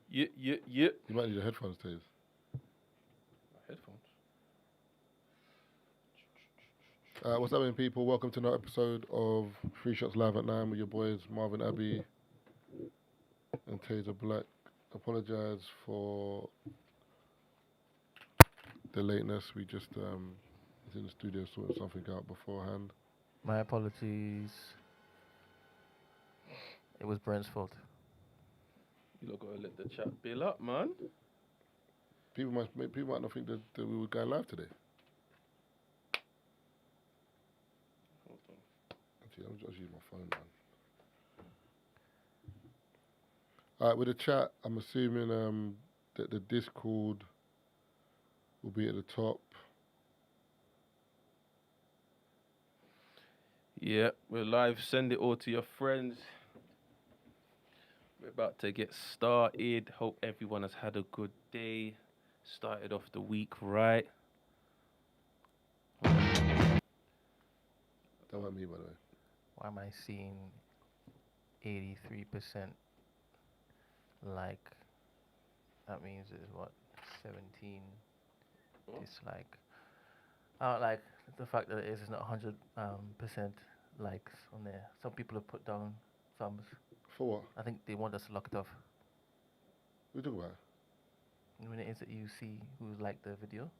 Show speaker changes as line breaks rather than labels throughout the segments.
Yeah.
You might need your headphones, Taze.
Headphones.
What's happening, people? Welcome to another episode of Free Shots Live at 9 with your boys Marvin Abbey and Tazer Black. Apologise for the lateness. We just was in the studio sorting something out beforehand.
My apologies. It was Brent's fault.
You lot gotta let the chat bill up, man.
People might not think that we were going live today.
Hold on.
Actually, I'm just using my phone, man. All right, with the chat, I'm assuming that the Discord will be at the top.
Yeah, we're live. Send it all to your friends. We're about to get started. Hope everyone has had a good day. Started off the week right.
That wasn't me, by the way.
Why am I seeing 83% like? That means it's what? 17
What?
dislike. I don't like the fact that it's not 100% likes on there. Some people have put down thumbs.
For what?
I think they want us locked off.
What are you talking about?
When it is that you see who's liked the video,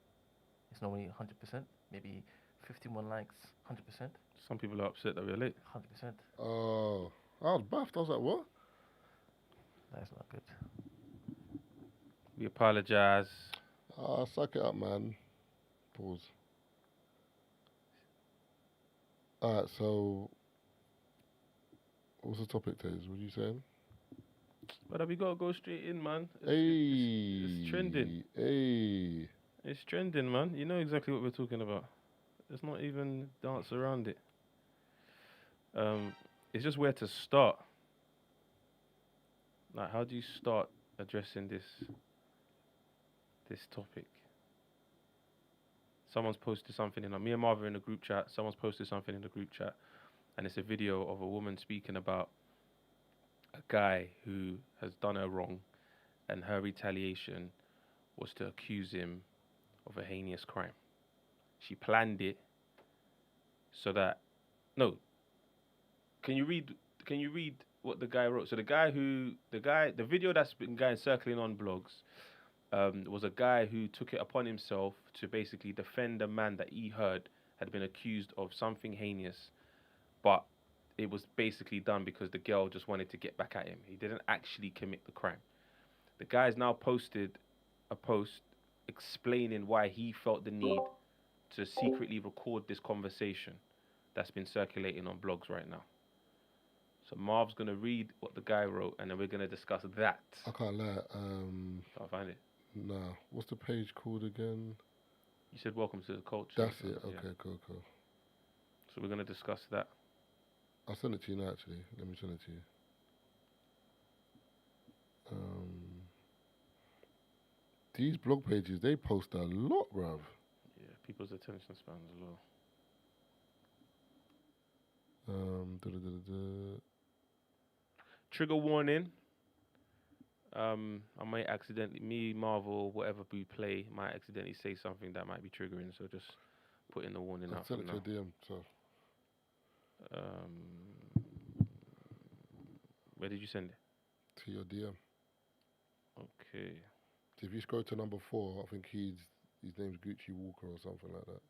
it's normally 100%. Maybe 51 likes, 100%.
Some people are upset that we're late.
100%.
Oh, I was buffed. I was like, what?
That's not good.
We apologize.
Suck it up, man. Pause. Alright, so what's the topic, Taze? What are you saying?
But we gotta go straight in, man.
It's
trending.
Hey.
It's trending, man. You know exactly what we're talking about. There's not even dance around it. It's just where to start. Like, how do you start addressing this topic? Someone's posted something in me and Marvin in the group chat. Someone's posted something in the group chat, and it's a video of a woman speaking about a guy who has done her wrong, and her retaliation was to accuse him of a heinous crime. She planned it so that Can you read what the guy wrote? So the video that's been going circling on blogs was a guy who took it upon himself to basically defend a man that he heard had been accused of something heinous, but it was basically done because the girl just wanted to get back at him. He didn't actually commit the crime. The guy's now posted a post explaining why he felt the need to secretly record this conversation that's been circulating on blogs right now. So Marv's gonna read what the guy wrote, and then we're gonna discuss that.
I can't lie.
Can't find it.
Nah. What's the page called again?
You said welcome to the culture.
That's it.
Yeah.
Okay, cool.
So we're gonna discuss that.
I'll send it to you now, actually. Let me send it to you. These blog pages, they post a lot, bruv.
Yeah, people's attention spans as well. Trigger warning. I might accidentally, Marvel, whatever we play, might accidentally say something that might be triggering. So just put in the warning
I'll
out
send
from
it
now.
to your DM. So
Where did you send it?
to your DM.
Okay.
So if you scroll to number 4, I think his name's Gucci Walker or something like that.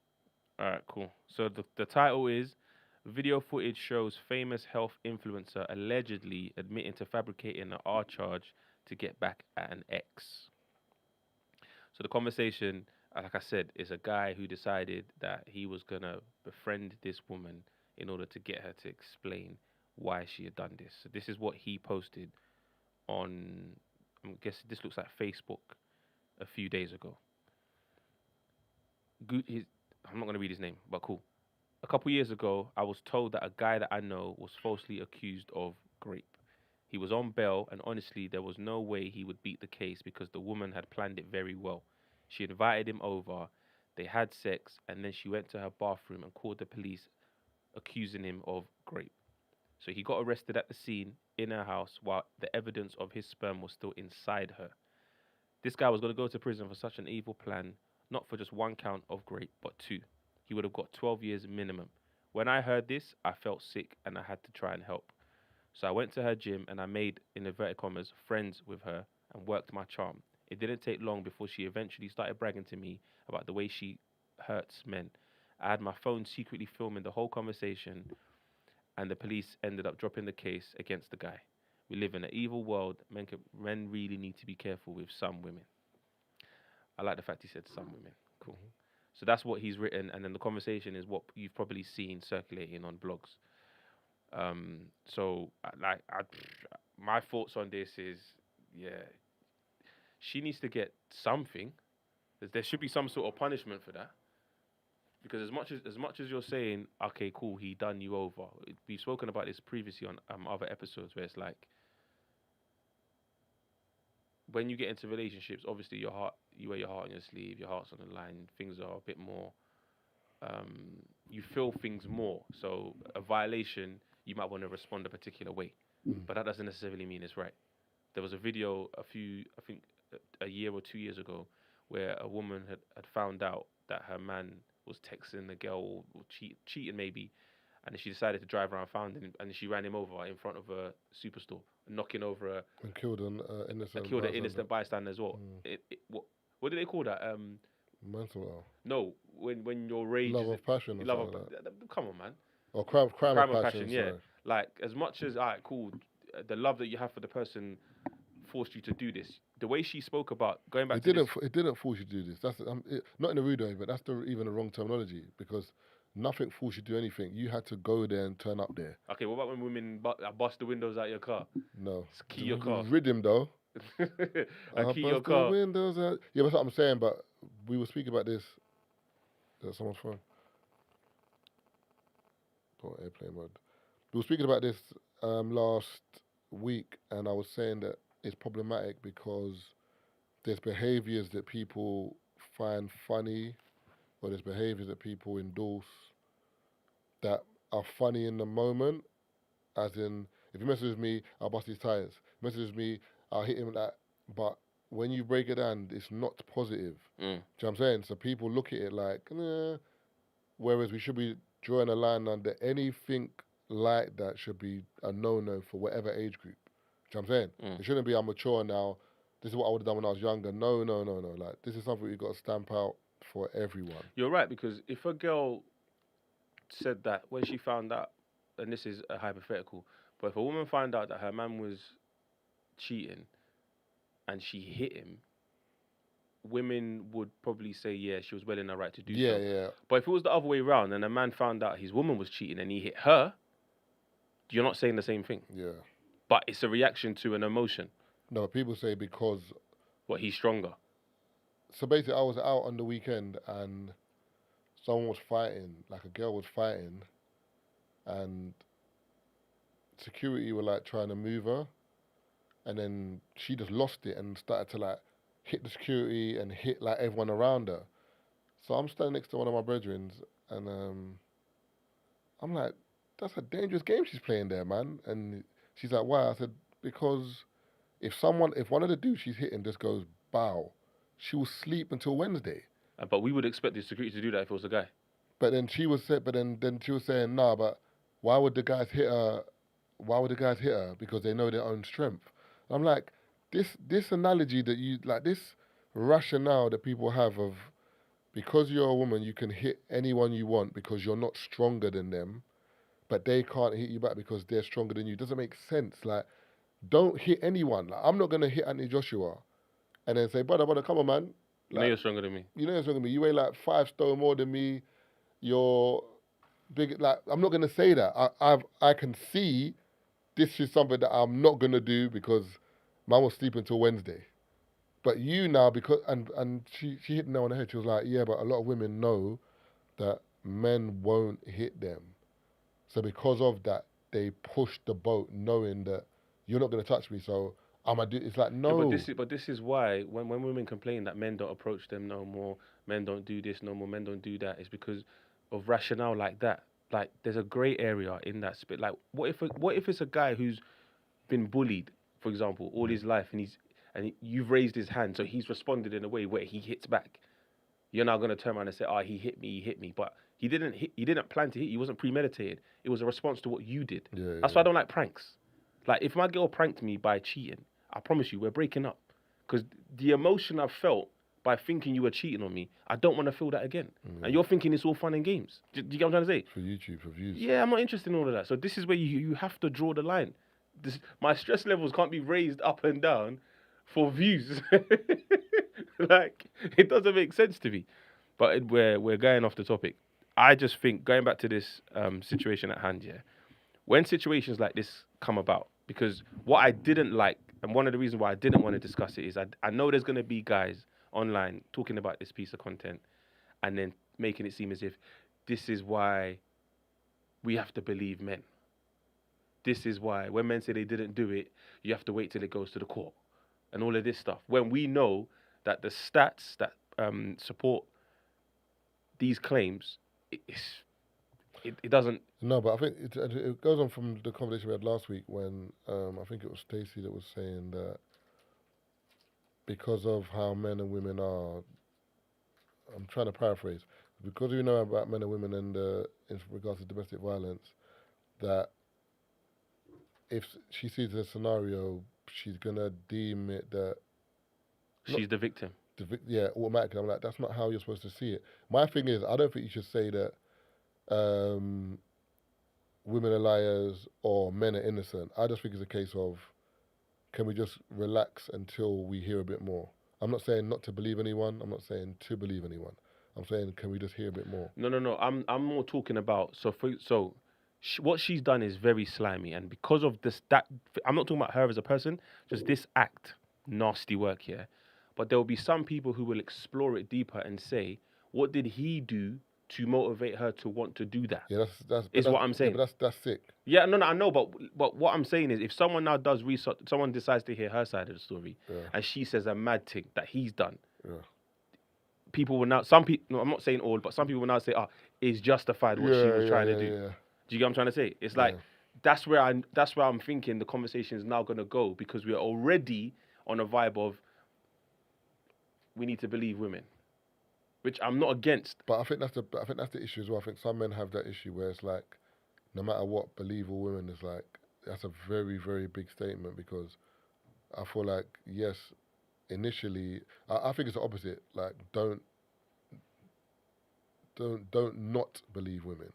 All right, cool. So the title is video footage shows famous health influencer allegedly admitting to fabricating an R charge to get back at an ex. So the conversation, like I said, is a guy who decided that he was gonna befriend this woman in order to get her to explain why she had done this. So this is what he posted on, I guess this looks like Facebook a few days ago. I'm not going to read his name, but cool. A couple years ago, I was told that a guy that I know was falsely accused of rape. He was on bail, and honestly, there was no way he would beat the case because the woman had planned it very well. She invited him over, they had sex, and then she went to her bathroom and called the police, accusing him of rape. So he got arrested at the scene in her house while the evidence of his sperm was still inside her. This guy was going to go to prison for such an evil plan, not for just one count of rape, but two. He would have got 12 years minimum. When I heard this, I felt sick and I had to try and help. So I went to her gym and I made, in inverted commas, friends with her and worked my charm. It didn't take long before she eventually started bragging to me about the way she hurts men. I had my phone secretly filming the whole conversation, and the police ended up dropping the case against the guy. We live in an evil world. Men really need to be careful with some women. I like the fact he said some women. Cool. So that's what he's written, and then the conversation is what you've probably seen circulating on blogs. My thoughts on this is, yeah, she needs to get something. There should be some sort of punishment for that. Because as much as you're saying, okay, cool, he done you over. We've spoken about this previously on other episodes where it's like, when you get into relationships, obviously you wear your heart on your sleeve, your heart's on the line, things are a bit more, you feel things more. So a violation, you might want to respond a particular way. But that doesn't necessarily mean it's right. There was a video a year or 2 years ago, where a woman had found out that her man was texting the girl or cheating maybe, and she decided to drive around, found him, and she ran him over in front of a superstore, knocking over
and killed an
innocent bystander as well. What do they call that?
Manslaughter.
No, when your rage
Love of passion.
Come on, man.
Or crime of passion.
Yeah. Like, as much as cool, the love that you have for the person forced you to do this. The way she spoke about going back
it didn't force you to do this. That's not in a rude way, but that's even the wrong terminology, because nothing forced you to do anything. You had to go there and turn up there.
Okay, what about when women bust the windows out your car?
No.
Key your car.
Rid him though.
Key your car.
The windows out. Yeah, that's what I'm saying. But we were speaking about this. Is that someone's phone? Or airplane mode. We were speaking about this last week, and I was saying that it's problematic because there's behaviours that people find funny, or there's behaviours that people endorse that are funny in the moment. As in, if he messes with me, I'll bust his tyres. Messes with me, I'll hit him like. But when you break it down, it's not positive. Do you know what I'm saying? So people look at it like, nah. Whereas we should be drawing a line under anything like that should be a no-no for whatever age group. Do you know what I'm saying? It shouldn't be, I'm mature now, this is what I would have done when I was younger. No. Like, this is something you've got to stamp out for everyone.
You're right, because if a girl said that when she found out, and this is a hypothetical, but if a woman found out that her man was cheating and she hit him, women would probably say, yeah, she was well in her right to do so.
Yeah.
But if it was the other way around and a man found out his woman was cheating and he hit her, you're not saying the same thing.
Yeah.
But it's a reaction to an emotion.
No, people say because...
What, he's stronger?
So basically, I was out on the weekend and someone was fighting, like a girl was fighting, and security were like trying to move her, and then she just lost it and started to like hit the security and hit like everyone around her. So I'm standing next to one of my brethren, and I'm like, that's a dangerous game she's playing there, man. And she's like, why? I said, because if one of the dudes she's hitting just goes bow, she will sleep until Wednesday.
But we would expect the security to do that if it was a guy.
But then she was saying, nah, but why would the guys hit her? Why would the guys hit her? Because they know their own strength. I'm like, this analogy that you, like, this rationale that people have of, because you're a woman, you can hit anyone you want because you're not stronger than them, but they can't hit you back because they're stronger than you. Doesn't make sense. Like, don't hit anyone. Like, I'm not going to hit Anthony Joshua and then say, brother, come on, man. Like,
you know you're stronger than me.
You know you're stronger than me. You weigh like 5 stone more than me. You're big. Like, I'm not going to say that. I can see this is something that I'm not going to do because man will sleep until Wednesday. But you now, because, and she hit the nail on the head. She was like, yeah, but a lot of women know that men won't hit them. So because of that, they push the boat knowing that you're not going to touch me, so I'm going to do... It's like, no.
Yeah, but this is why, when women complain that men don't approach them no more, men don't do this no more, men don't do that, it's because of rationale like that. like there's a grey area in that spit. Like, what if it's a guy who's been bullied, for example, all his life, and you've raised his hand, so he's responded in a way where he hits back. You're now gonna turn around and say, "Oh, he hit me," but he didn't hit. He didn't plan to hit. He wasn't premeditated. It was a response to what you did.
Yeah,
That's why I don't like pranks. Like, if my girl pranked me by cheating, I promise you, we're breaking up. Because the emotion I felt by thinking you were cheating on me, I don't want to feel that again. And you're thinking it's all fun and games. Do you get what I'm trying to say?
For YouTube, for views.
Yeah, I'm not interested in all of that. So this is where you have to draw the line. My stress levels can't be raised up and down for views. Like, it doesn't make sense to me. But we're going off the topic. I just think, going back to this situation at hand, yeah, when situations like this come about, because what I didn't like, and one of the reasons why I didn't want to discuss it is I know there's going to be guys online talking about this piece of content and then making it seem as if this is why we have to believe men. This is why when men say they didn't do it, you have to wait till it goes to the court and all of this stuff. When we know that the stats that support these claims, it doesn't.
No, but I think it goes on from the conversation we had last week when I think it was Stacey that was saying that because of how men and women are, I'm trying to paraphrase, because we know about men and women and in regards to domestic violence, that if she sees a scenario, she's gonna deem it that
She's the victim.
Yeah, automatically. I'm like, that's not how you're supposed to see it. My thing is, I don't think you should say that women are liars or men are innocent. I just think it's a case of, can we just relax until we hear a bit more? I'm not saying not to believe anyone. I'm not saying to believe anyone. I'm saying, can we just hear a bit more?
No. I'm more talking about what she's done is very slimy, and because of this, I'm not talking about her as a person, just this act, nasty work here. But there will be some people who will explore it deeper and say, what did he do to motivate her to want to do that?
Yeah, that's
what I'm saying.
Yeah, but that's sick.
Yeah, no, I know, but what I'm saying is, if someone now does research, someone decides to hear her side of the story, and she says a mad thing that he's done, people will now, some people, no, I'm not saying all, but some people will now say, it's justified what she was trying to do.
Yeah.
Do you get what I'm trying to say? It's like, that's where I'm thinking the conversation is now going to go, because we are already on a vibe of, we need to believe women, which I'm not against.
But I think that's the issue as well. I think some men have that issue where it's like, no matter what, believe all women is like, that's a very, very big statement, because I feel like, yes, initially, I think it's the opposite. Like, don't not believe women.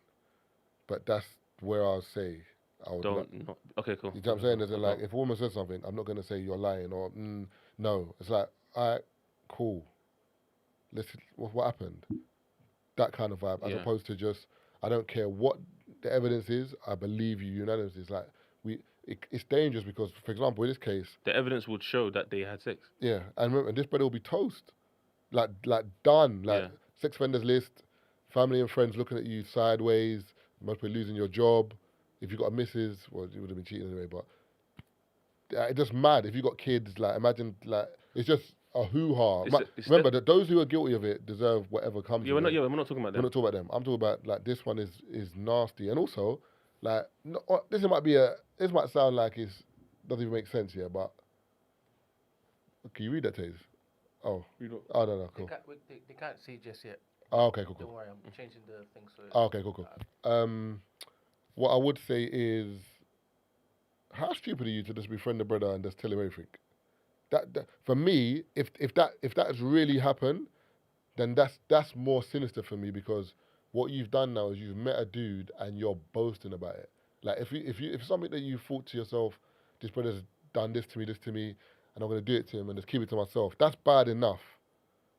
But that's where I'll say I would
not. Okay, cool.
You know what I'm saying? Is it like, if a woman says something, I'm not going to say you're lying or no. It's like, all right, cool. Listen, what happened? That kind of vibe, as opposed to just, I don't care what the evidence is, I believe you unanimously. It's like, it's dangerous because, for example, in this case,
the evidence would show that they had sex.
Yeah, and remember, this brother will be toast. Like done. Sex offenders list, family and friends looking at you sideways, most probably losing your job. If you got a missus, well, you would have been cheating anyway, but it's just mad. If you got kids, like, imagine, like, it's just a hoo-ha. Remember that those who are guilty of it deserve whatever comes.
We're not talking about them.
We're not talking about them. I'm talking about, like, this one is nasty, and also, like, this might sound like it doesn't even make sense here, but can you read that, Taze? Oh, no, cool.
They can't see just yet.
Oh, okay, cool.
Don't worry, I'm changing the thing so.
Oh, okay, cool. What I would say is, how stupid are you to just befriend a brother and just tell him everything? That for me, if that has really happened, then that's more sinister for me, because what you've done now is you've met a dude and you're boasting about it. Like, if something that you thought to yourself, this brother's done this to me, and I'm gonna do it to him and just keep it to myself, that's bad enough.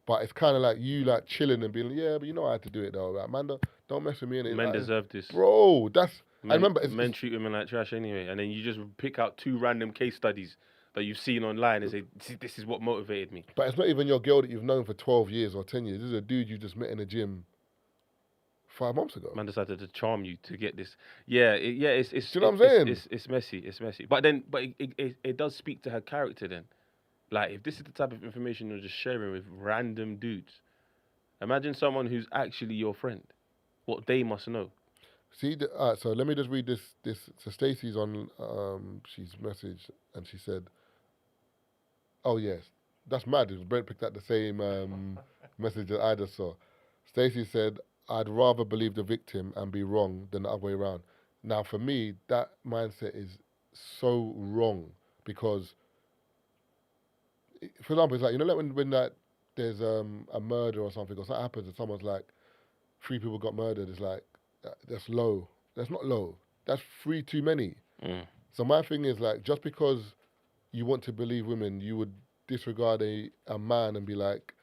But it's kind of like you like chilling and being like, yeah, but you know I had to do it though. Like, man, don't mess with me. And
men
like,
deserve this,
bro. I remember
men treat women like trash anyway, and then you just pick out 2 random case studies that you've seen online and say, this is what motivated me.
But it's not even your girl that you've known for 12 years or 10 years. This is a dude you just met in the gym 5 months ago.
Man decided to charm you to get this. Yeah, it's.
Do you know what I'm saying?
It's messy. It's messy. But it does speak to her character then. Like, if this is the type of information you're just sharing with random dudes, imagine someone who's actually your friend. What they must know.
See, so let me just read this. So Stacey's on. She's messaged and she said, "Oh yes, that's mad. Brent picked up the same message that I just saw." Stacey said, "I'd rather believe the victim and be wrong than the other way around." Now, for me, that mindset is so wrong because, for example, it's like like when that there's a murder or something or something happens and someone's like, three people got murdered. It's like that's low. That's not low. That's three too many.
Mm.
So my thing is like, just because you want to believe women, you would disregard a man and be like,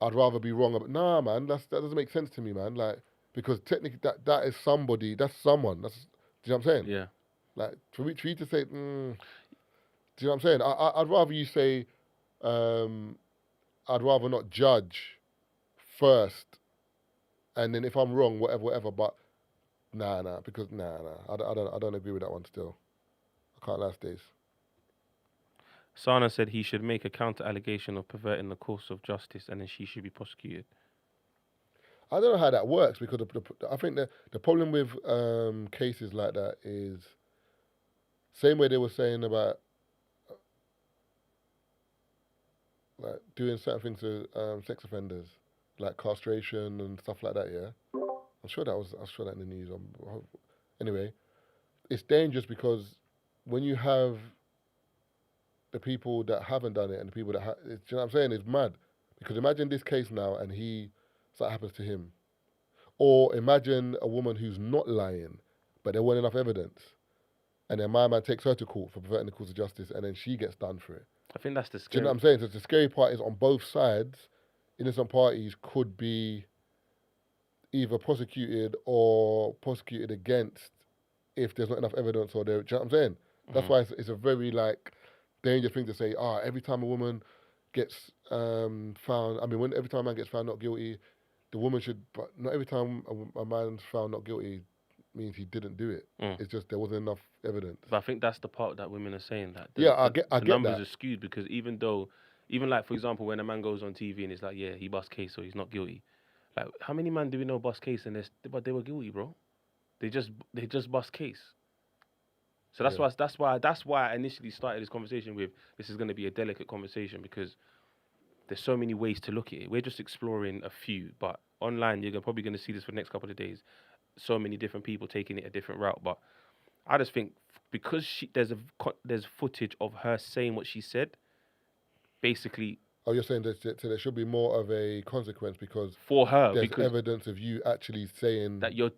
I'd rather be wrong. Nah, man, that doesn't make sense to me, man. Like, because technically that is somebody, that's someone. Do you know what I'm saying?
Yeah.
Like, for you to say, do you know what I'm saying? I'd rather you say, I'd rather not judge first, and then if I'm wrong, whatever. But nah, because nah, I don't agree with that one. Still, I can't last days.
Sana said he should make a counter allegation of perverting the course of justice, and then she should be prosecuted.
I don't know how that works because I think the problem with cases like that is same way they were saying about like doing certain things to sex offenders, like castration and stuff like that. Yeah, I saw that in the news. Anyway, it's dangerous because when you have the people that haven't done it and the people that do you know what I'm saying? It's mad because imagine this case now and something happens to him, or imagine a woman who's not lying, but there wasn't enough evidence, and then my man takes her to court for perverting the course of justice, and then she gets done for it.
I think that's the
Do you
scary.
know what I'm saying? So the scary part is on both sides, innocent parties could be either prosecuted or prosecuted against if there's not enough evidence or there. Do you know what I'm saying? That's why it's a very like dangerous thing to say. Every time a woman gets found, I mean, every time a man gets found not guilty, the woman should. But not every time a man's found not guilty means he didn't do it. It's just there wasn't enough evidence.
But I think that's the part that women are saying that.
I get
the numbers
that.
are skewed because even like for example, when a man goes on TV and it's like, yeah, he bust case or he's not guilty. Like, how many men do we know bust case but they were guilty, bro? They just bust case. So that's why I initially started this conversation with this is going to be a delicate conversation because there's so many ways to look at it. We're just exploring a few, but online you're probably going to see this for the next couple of days. So many different people taking it a different route, but I just think because there's footage of her saying what she said, basically.
Oh, you're saying that there should be more of a consequence because
for her,
there's evidence of you actually saying
that you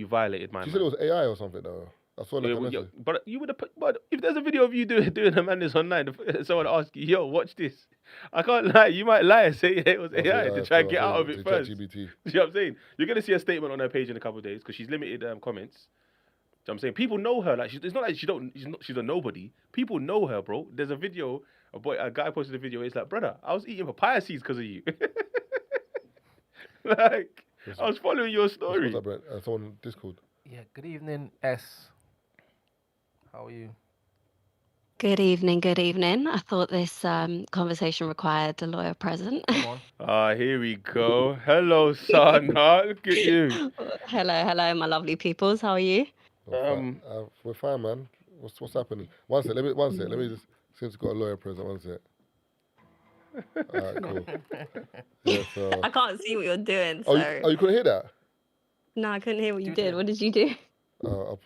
violated my man.
She said it was AI or something though. I saw like a message.
But you would have but if there's a video of you doing a madness online, someone ask you, yo, watch this. I can't lie. You might lie and say it was AI to try and get out of it first.
ChatGPT.
You know what I'm saying? You're gonna see a statement on her page in a couple of days because she's limited comments. You know what I'm saying? People know her. Like it's not like she's a nobody. People know her, bro. There's a video. A guy posted a video. It's like, brother, I was eating papaya seeds because of you. Like, I was following your story.
What's up, Brent? Someone on Discord.
Yeah, good evening, S. How are you?
Good evening. I thought this conversation required a lawyer present.
Come on.
Here we go. Hello, Sana. Look at you.
Hello, my lovely peoples. How are you?
We're fine, man. What's happening? One sec. Let me just since we've got a lawyer present. One sec. Alright, cool. Yeah, so.
I can't see what you're doing.
Oh,
So.
you couldn't hear that?
No, I couldn't hear what you did. What did you do?
You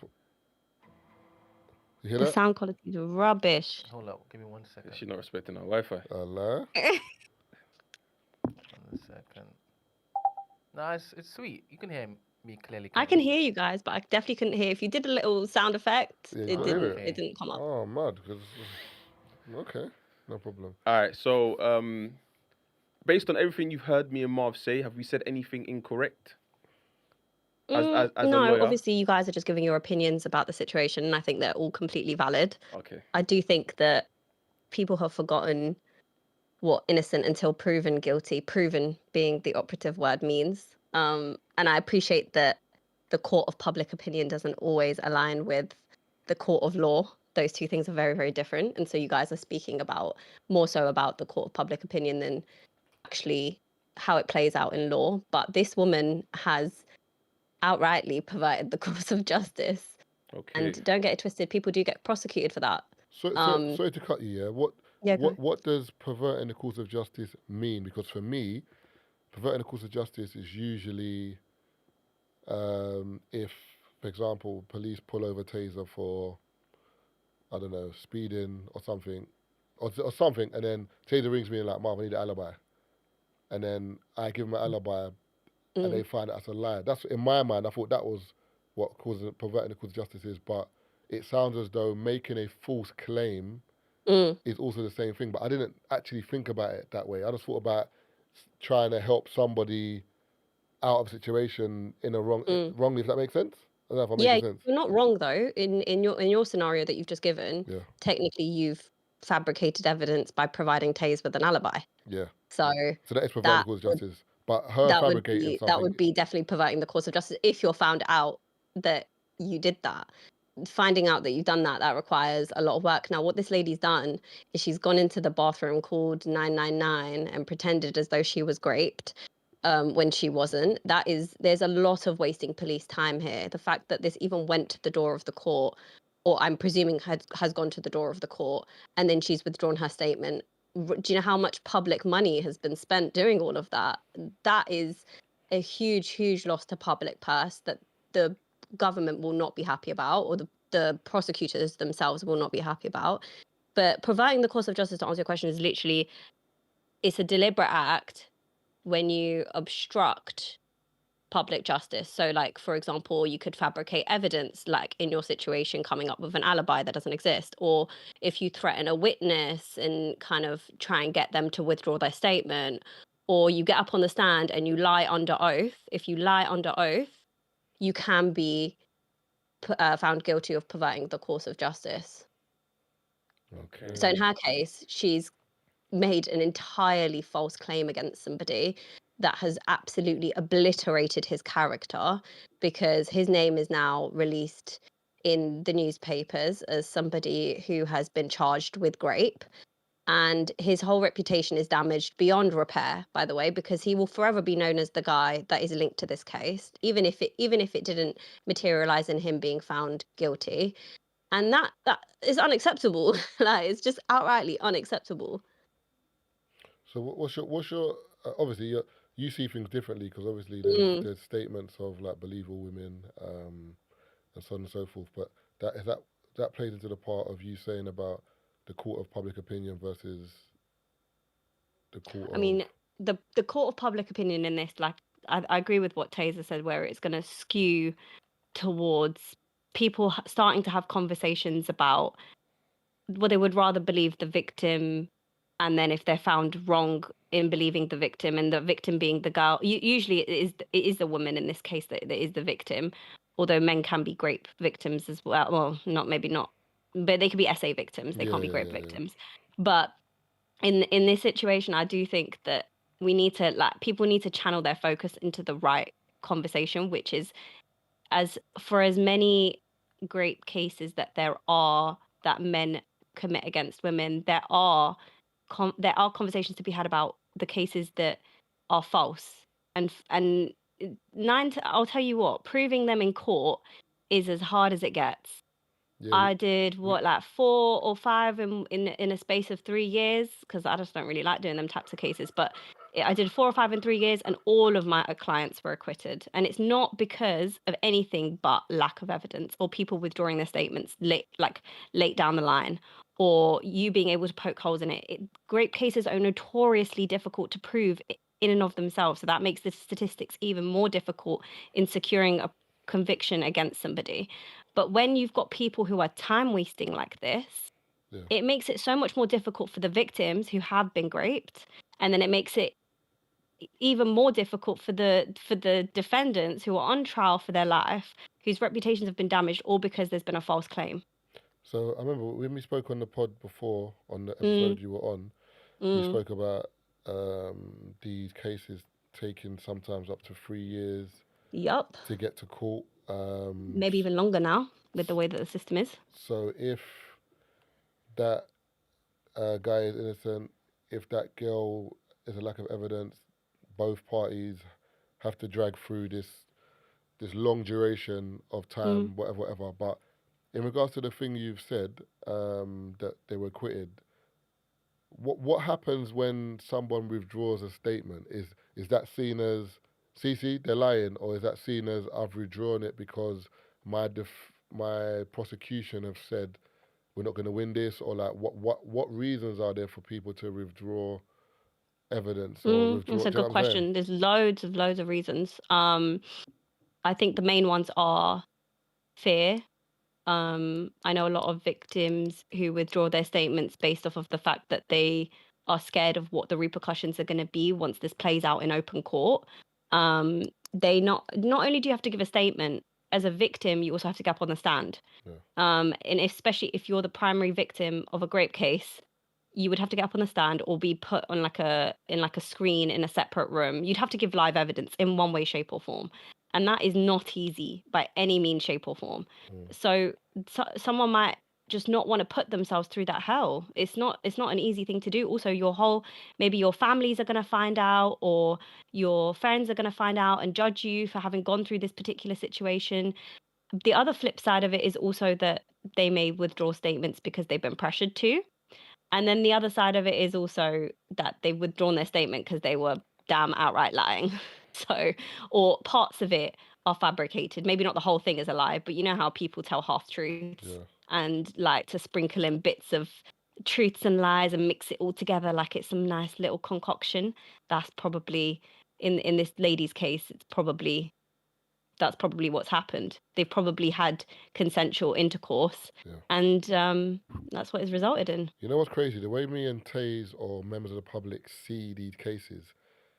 hear
the
that?
sound quality is rubbish.
Hold up, give me 1 second.
She's not respecting our Wi-Fi.
Allah.
1 second. No, it's sweet. You can hear me clearly.
I can hear you guys, but I definitely couldn't hear. If you did a little sound effect,
Yeah,
it didn't come up.
Oh, mad. Okay, no problem.
All right, so based on everything you've heard me and Marv say, have we said anything incorrect? As
no,
a lawyer?
Obviously you guys are just giving your opinions about the situation, and I think they're all completely valid.
Okay.
I do think that people have forgotten what innocent until proven guilty, proven being the operative word, means. And I appreciate that the court of public opinion doesn't always align with the court of law. Those two things are very, very different. And so you guys are speaking more so about the court of public opinion than actually how it plays out in law. But this woman has outrightly perverted the course of justice.
Okay.
And don't get it twisted, people do get prosecuted for that.
Sorry to cut you. Yeah,
Yeah, go.
what does perverting the course of justice mean? Because for me, perverting the course of justice is usually if, for example, police pull over Taser for, I don't know, speeding or something, or something, and then Taser rings me and like, Marv, I need an alibi, and then I give him an alibi, and they find that's a lie. That's in my mind. I thought that was what perverting the course of justice is, but it sounds as though making a false claim is also the same thing. But I didn't actually think about it that way. I just thought about trying to help somebody out of a situation in a wrongly, if that makes sense. I don't know if I'm
Yeah,
making sense.
you're not wrong though. In your scenario that you've just given,
Yeah,
technically you've fabricated evidence by providing Taze with an alibi.
yeah.
So
So that is perverting the
that
course of
would
justice. But her fabricating
that
something,
would be definitely perverting the course of justice if you're found out that you did that. Finding out that you've done that requires a lot of work. Now, what this lady's done is she's gone into the bathroom, called 999 and pretended as though she was raped when she wasn't. There's a lot of wasting police time here. The fact that this even went to the door of the court, or I'm presuming has gone to the door of the court, and then she's withdrawn her statement. Do you know how much public money has been spent doing all of that? That is a huge, huge loss to public purse that the government will not be happy about, or the prosecutors themselves will not be happy about. But providing the course of justice, to answer your question, is literally, it's a deliberate act when you obstruct public justice. So, like, for example, you could fabricate evidence, like in your situation, coming up with an alibi that doesn't exist, or if you threaten a witness and kind of try and get them to withdraw their statement, or you get up on the stand and you lie under oath. If you lie under oath, you can be found guilty of perverting the course of justice.
Okay.
So in her case, she's made an entirely false claim against somebody that has absolutely obliterated his character, because his name is now released in the newspapers as somebody who has been charged with rape, and his whole reputation is damaged beyond repair, by the way, because he will forever be known as the guy that is linked to this case, even if it didn't materialize in him being found guilty. And that is unacceptable. Like, it's just outrightly unacceptable.
So what's your obviously you see things differently because obviously there's statements of like believable women and so on and so forth. But that plays into the part of you saying about the court of public opinion versus the court
I mean,
of
the court of public opinion in this, like, I agree with what Taser said, where it's going to skew towards people starting to have conversations about what they would rather believe the victim, and then if they're found wrong in believing the victim, and the victim being the girl, usually it is the woman in this case that is the victim, although men can be rape victims as well. Well, maybe not, but they could be SA victims. They can't be rape victims. But in this situation, I do think that we need to, like, people need to channel their focus into the right conversation, which is, as many rape cases that there are that men commit against women, there are conversations to be had about the cases that are false, and I'll tell you what, proving them in court is as hard as it gets. I did like 4 or 5 in a space of 3 years, because I just don't really like doing them types of cases. But I did 4 or 5 in 3 years, and all of my clients were acquitted. And it's not because of anything but lack of evidence, or people withdrawing their statements late down the line, or you being able to poke holes in it. Rape cases are notoriously difficult to prove in and of themselves, so that makes the statistics even more difficult in securing a conviction against somebody. But when you've got people who are time wasting like this, it makes it so much more difficult for the victims who have been raped, and then it makes it even more difficult for the defendants who are on trial for their life, whose reputations have been damaged, all because there's been a false claim.
So I remember when we spoke on the pod before, on the episode you were on, you spoke about these cases taking sometimes up to 3 years to get to court.
Maybe even longer now, with the way that the system is.
So if that guy is innocent, if that girl is a lack of evidence, both parties have to drag through this this long duration of time, whatever. But in regards to the thing you've said, that they were acquitted, what happens when someone withdraws a statement? Is that seen as CC, they're lying, or is that seen as I've withdrawn it because my prosecution have said we're not going to win this, or like what reasons are there for people to withdraw evidence or withdraw?
That's a
Do you
good
know what I'm saying?
question. There's loads of reasons. I think the main ones are fear. I know a lot of victims who withdraw their statements based off of the fact that they are scared of what the repercussions are going to be once this plays out in open court. They not only do you have to give a statement as a victim, you also have to get up on the stand.
Yeah.
And especially if you're the primary victim of a grape case, you would have to get up on the stand or be put on like a screen in a separate room. You'd have to give live evidence in one way, shape, or form. And that is not easy by any means, shape, or form. So someone might just not want to put themselves through that hell. It's not an easy thing to do. Also, maybe your families are going to find out, or your friends are going to find out and judge you for having gone through this particular situation. The other flip side of it is also that they may withdraw statements because they've been pressured to. And then the other side of it is also that they've withdrawn their statement because they were damn outright lying. So, or parts of it are fabricated. Maybe not the whole thing is a lie, but you know how people tell half truths and like to sprinkle in bits of truths and lies and mix it all together like it's some nice little concoction. That's probably in this lady's case, that's probably what's happened. They've probably had consensual intercourse, and that's what it's resulted in.
You know what's crazy? The way me and Taze or members of the public see these cases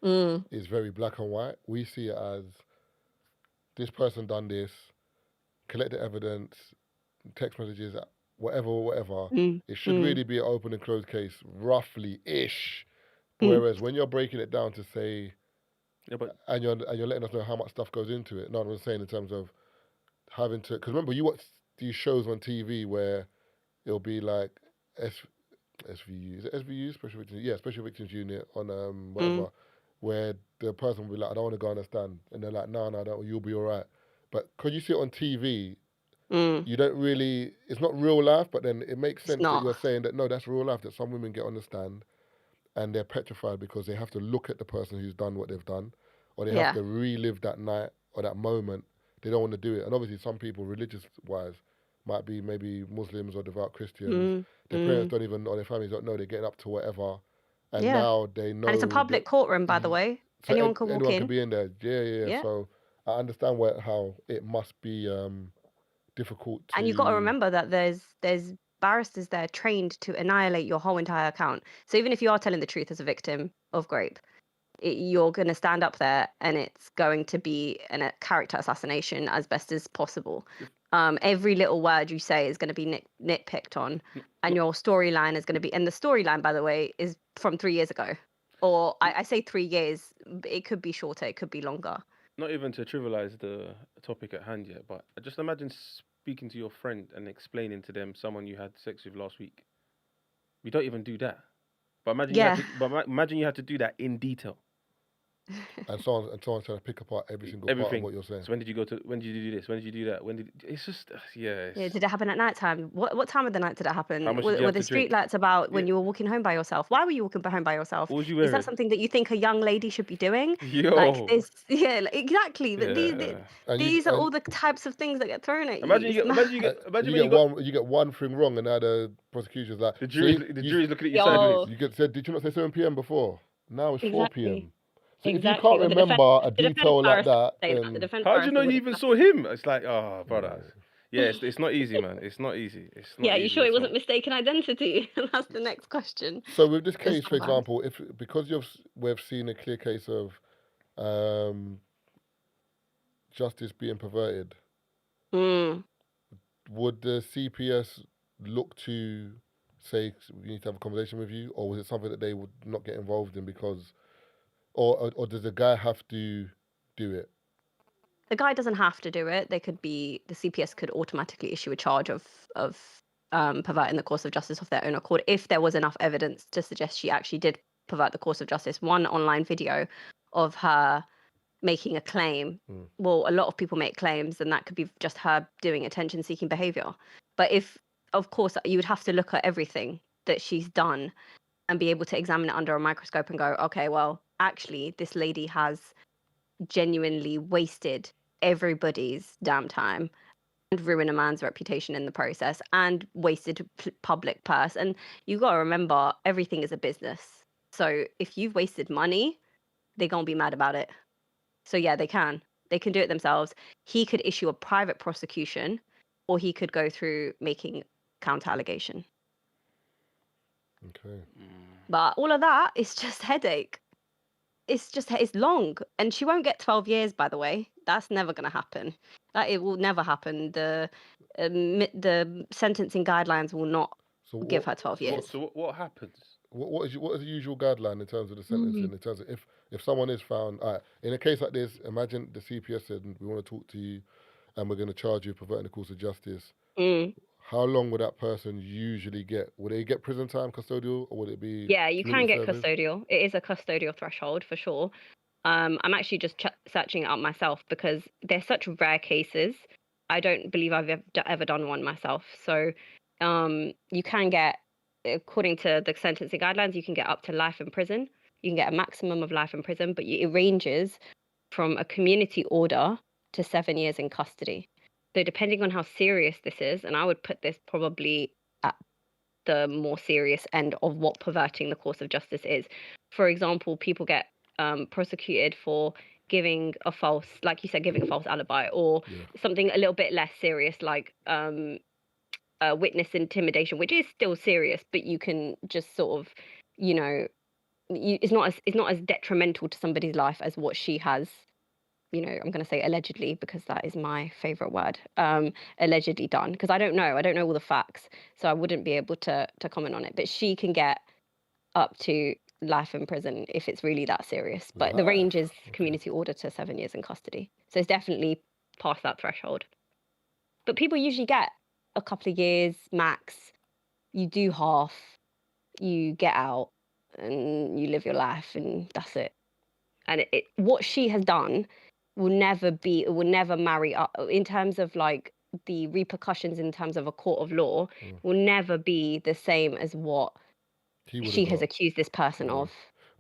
is very black and white. We see it as this person done this, collect the evidence, text messages, whatever. It should really be an open and closed case, roughly-ish. Whereas when you're breaking it down to say, and you're letting us know how much stuff goes into it. No, I'm saying in terms of having to, because remember you watch these shows on TV where it'll be like SVU, is it SVU, Special Victims? Yeah, Special Victims Unit on whatever, where the person will be like, I don't want to go on a stand, and they're like, no, you'll be all right. But because you see it on TV, you don't really, it's not real life, but then it makes sense that you're saying that, no, that's real life, that some women get on the stand and they're petrified because they have to look at the person who's done what they've done, or they have to relive that night or that moment. They don't want to do it. And obviously some people, religious-wise, might be maybe Muslims or devout Christians. Their parents don't even, or their families don't know, they're getting up to whatever. And now they know.
And it's a public courtroom, by the way.
So
anyone can walk in.
Anyone can be in there. Yeah. So I understand how it must be difficult to...
And you've got to remember that there's barristers there trained to annihilate your whole entire account. So even if you are telling the truth as a victim of grape, you're going to stand up there and it's going to be a character assassination as best as possible. Every little word you say is going to be nitpicked on, and your storyline is going to be, and the storyline, by the way, is from 3 years ago. Or I say 3 years, it could be shorter, it could be longer.
Not even to trivialize the topic at hand yet, but just imagine speaking to your friend and explaining to them someone you had sex with last week. We don't even do that. But imagine you had to do that in detail.
And someone's trying to pick apart everything part of what you're saying.
So when did you do this? When did you do that? It's just,
Yeah, did it happen at night time? What time of the night did it happen? Were the street lights about when you were walking home by yourself? Why were you walking home by yourself?
What was you wearing?
Is that something that you think a young lady should be doing?
Yo.
Like this, exactly. Yeah. These are all the types of things that get thrown at you.
Imagine
you get one thing wrong, and now the prosecution's like,
the jury's looking at you sideways.
You said, did you not say 7 p.m. before? Now it's 4 p.m. So
exactly.
If you can't remember a detail like that,
how do you know you even saw him? It's like, oh, brother. Yeah, it's not easy, man. It's not easy.
You sure it wasn't mistaken identity? That's the next question.
So with this case, for example, because we've seen a clear case of justice being perverted, would the CPS look to say we need to have a conversation with you, or was it something that they would not get involved in because... Or does the guy have to do it?
The guy doesn't have to do it. The CPS could automatically issue a charge of perverting the course of justice of their own accord if there was enough evidence to suggest she actually did pervert the course of justice. One online video of her making a claim. Well, a lot of people make claims, and that could be just her doing attention-seeking behavior. But of course, you would have to look at everything that she's done and be able to examine it under a microscope and go, okay, well, actually, this lady has genuinely wasted everybody's damn time and ruin a man's reputation in the process and wasted public purse. And you got to remember, everything is a business. So if you've wasted money, they're going to be mad about it. So yeah, they can do it themselves. He could issue a private prosecution, or he could go through making counter allegation.
Okay.
But all of that is just headache. It's long, and she won't get 12 years, by the way. That's never going to happen. It will never happen. The sentencing guidelines will not give her 12 years.
So what happens?
What is the usual guideline in terms of the sentencing? In terms of if someone is found, in a case like this, imagine the CPS said, we want to talk to you and we're going to charge you for perverting the course of justice. How long would that person usually get? Would they get prison time, custodial, or would it be?
Yeah, you can get
service?
custodial. It is a custodial threshold for sure. I'm actually just searching it up myself because they're such rare cases. I don't believe I've ever done one myself. So you can get, according to the sentencing guidelines, you can get up to life in prison. You can get a maximum of life in prison, but it ranges from a community order to 7 years in custody. So depending on how serious this is, and I would put this probably at the more serious end of what perverting the course of justice is. For example, people get prosecuted for giving a false, like you said, giving a false alibi, or something a little bit less serious, like witness intimidation, which is still serious, but you can just sort of, it's not as detrimental to somebody's life as what she has. I'm going to say allegedly, because that is my favorite word, allegedly done, because I don't know all the facts, so I wouldn't be able to comment on it. But she can get up to life in prison if it's really that serious. But the range is community order to 7 years in custody. So it's definitely past that threshold. But people usually get a couple of years max. You do half, you get out, and you live your life, and that's it. And what she has done will never marry up in terms of like the repercussions in terms of a court of law will never be the same as what she has accused this person of.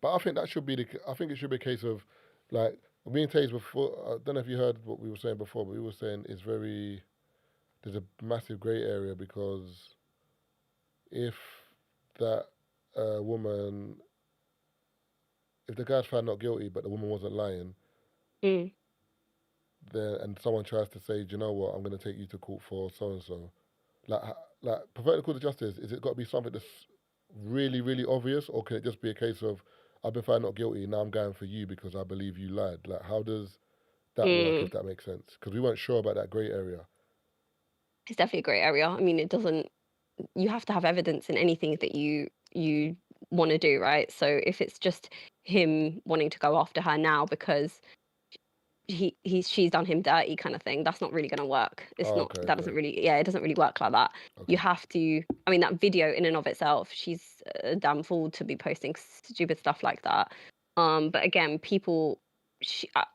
But I think it should be a case of, like, being tased before. I don't know if you heard what we were saying before, but we were saying there's a massive grey area, because if that woman, if the guy's found not guilty but the woman wasn't lying, and someone tries to say, do you know what, I'm going to take you to court for so and so, like perverting the course of justice, is it got to be something that's really, really obvious, or can it just be a case of, I've been found not guilty, now I'm going for you because I believe you lied? Like, how does that work, if that makes sense? Because we weren't sure about that grey area.
It's definitely a grey area. I mean, you have to have evidence in anything that you want to do, right? So if it's just him wanting to go after her now because she's done him dirty kind of thing, that's not really going to work. It doesn't really work like that. You have to, I mean, that video in and of itself, she's a damn fool to be posting stupid stuff like that. But again,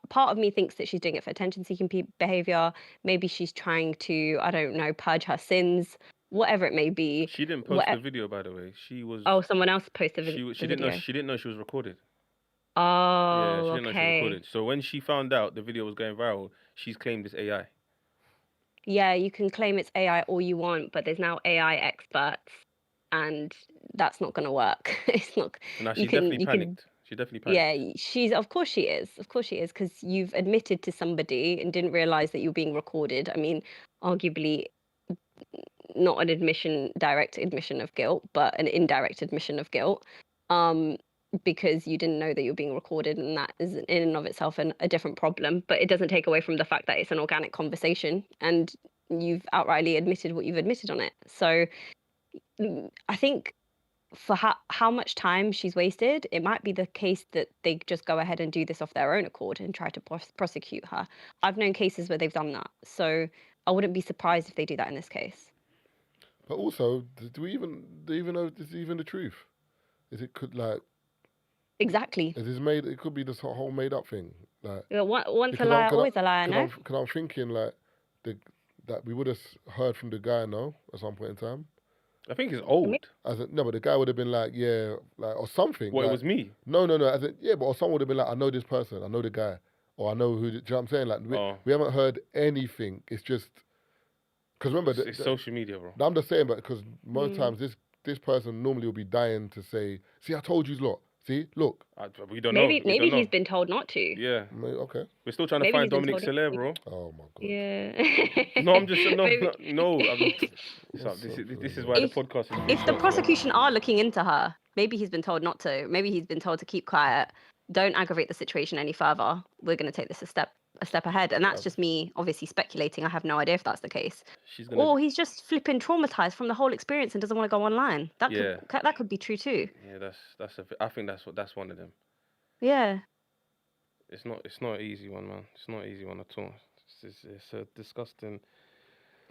part of me thinks that she's doing it for attention-seeking behavior. Maybe she's trying to, I don't know, purge her sins, whatever it may be.
She didn't post the video, by the way. She was.
Oh, someone else posted the video.
She didn't know she was recorded.
Oh,
yeah, she didn't know she was
okay.
recorded. So when she found out the video was going viral, she's claimed it's AI.
Yeah, you can claim it's AI all you want, but there's now AI experts, and that's not going to work. It's not.
No, she definitely panicked. She definitely panicked.
Yeah, of course she is, because you've admitted to somebody and didn't realize that you're being recorded. I mean, arguably, not an direct admission of guilt, but an indirect admission of guilt, because you didn't know that you're being recorded, and that is in and of itself a different problem. But it doesn't take away from the fact that it's an organic conversation, and you've outrightly admitted what you've admitted on it. So I think for how much time she's wasted, it might be the case that they just go ahead and do this off their own accord and try to prosecute her. I've known cases where they've done that, so I wouldn't be surprised if they do that in this case.
But also, do we even know if this is even the truth? Is it exactly? It could be this whole made up thing. Like,
Once a
because
liar, always a liar, no?
because I'm thinking like that we would have heard from the guy, no, at some point in time.
I think it's old.
No, but the guy would have been like, yeah, like, or something.
Well,
like,
it was me.
No. Yeah, but or someone would have been like, I know this person, I know the guy, or I know who. Do you know what I'm saying? Like, we haven't heard anything. It's just because remember,
it's social media, bro.
I'm just saying, but because most times this person normally will be dying to say, see, I told you lot. See, look.
We don't know.
Maybe he's been told not to.
Yeah.
Okay.
We're still trying to find Dominic Soler, bro.
Oh my god.
Yeah.
No, I'm just no. This is why the podcast is.
If the prosecution are looking into her, maybe he's been told not to. Maybe he's been told to keep quiet. Don't aggravate the situation any further. We're going to take this a step ahead, and that's just me obviously speculating. I have no idea if that's the case. Or he's just flipping traumatized from the whole experience and doesn't want to go online. That could be true too.
Yeah, I think that's one of them.
Yeah.
It's not an easy one, man. It's not an easy one at all. It's a disgusting.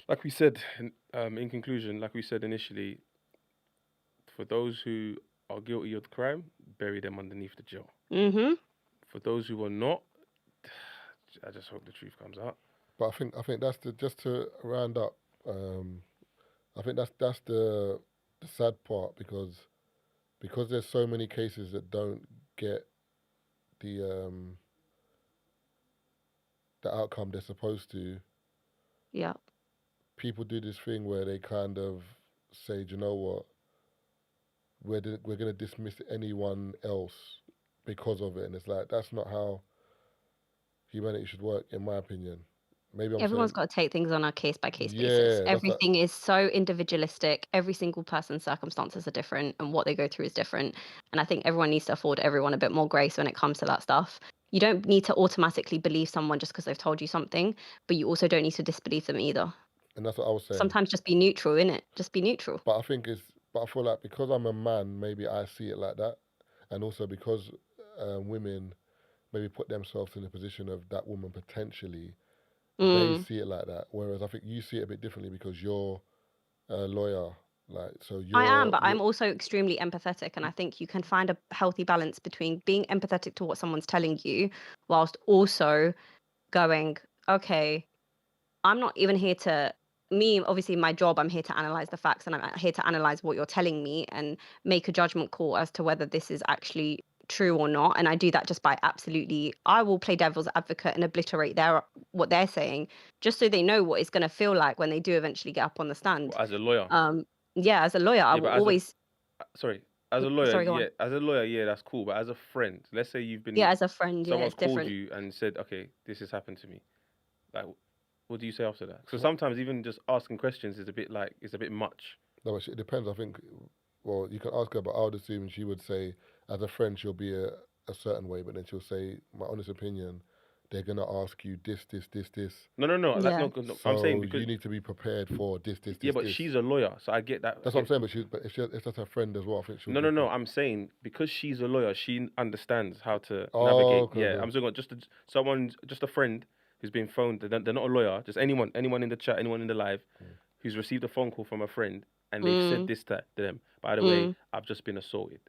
Like we said, in conclusion, like we said initially, for those who are guilty of the crime, bury them underneath the jail.
Mm-hmm.
For those who are not, I just hope the truth comes out.
But I think that's just to round up. I think that's the sad part because there's so many cases that don't get the outcome they're supposed to.
Yeah.
People do this thing where they kind of say, do you know what? We're going to dismiss anyone else because of it, and it's like that's not how humanity should work, in my opinion. Maybe
everyone's got to take things on a case-by-case basis. Everything is so individualistic. Every single person's circumstances are different and what they go through is different. And I think everyone needs to afford everyone a bit more grace when it comes to that stuff. You don't need to automatically believe someone just because they've told you something, but you also don't need to disbelieve them either.
And that's what I was saying.
Sometimes just be neutral, innit? Just be neutral.
But I feel like because I'm a man, maybe I see it like that. And also because women maybe put themselves in the position of that woman potentially, they see it like that. Whereas I think you see it a bit differently because you're a lawyer.
I am, but I'm also extremely empathetic, and I think you can find a healthy balance between being empathetic to what someone's telling you whilst also going, okay, I'm not even here to obviously my job, I'm here to analyze the facts and I'm here to analyze what you're telling me and make a judgment call as to whether this is actually true or not. And I do that just by I will play devil's advocate and obliterate what they're saying just so they know what it's going to feel like when they do eventually get up on the stand.
Well, as a lawyer.
As a lawyer, I will always.
As a lawyer, yeah, that's cool. But as a friend, let's say you've been.
Yeah, as a friend,
someone's
it's different.
called you and said, okay, this has happened to me. Like, what do you say after that? So sometimes even just asking questions is a bit much.
No, it depends. I think, well, you can ask her, but I would assume she would say, as a friend, she'll be a certain way, but then she'll say, my honest opinion, they're going to ask you this.
No.
Yeah.
No,
so
I'm saying because
you need to be prepared for this.
Yeah, but she's a lawyer, so I get that.
That's what I'm saying, but if that's her friend as well, I think she'll...
No, I'm saying because she's a lawyer, she understands how to navigate.
Okay,
yeah, I'm saying just a friend who's been phoned. They're not a lawyer, just anyone in the chat, anyone in the live, who's received a phone call from a friend, and they've said this to them. By the way, I've just been assaulted.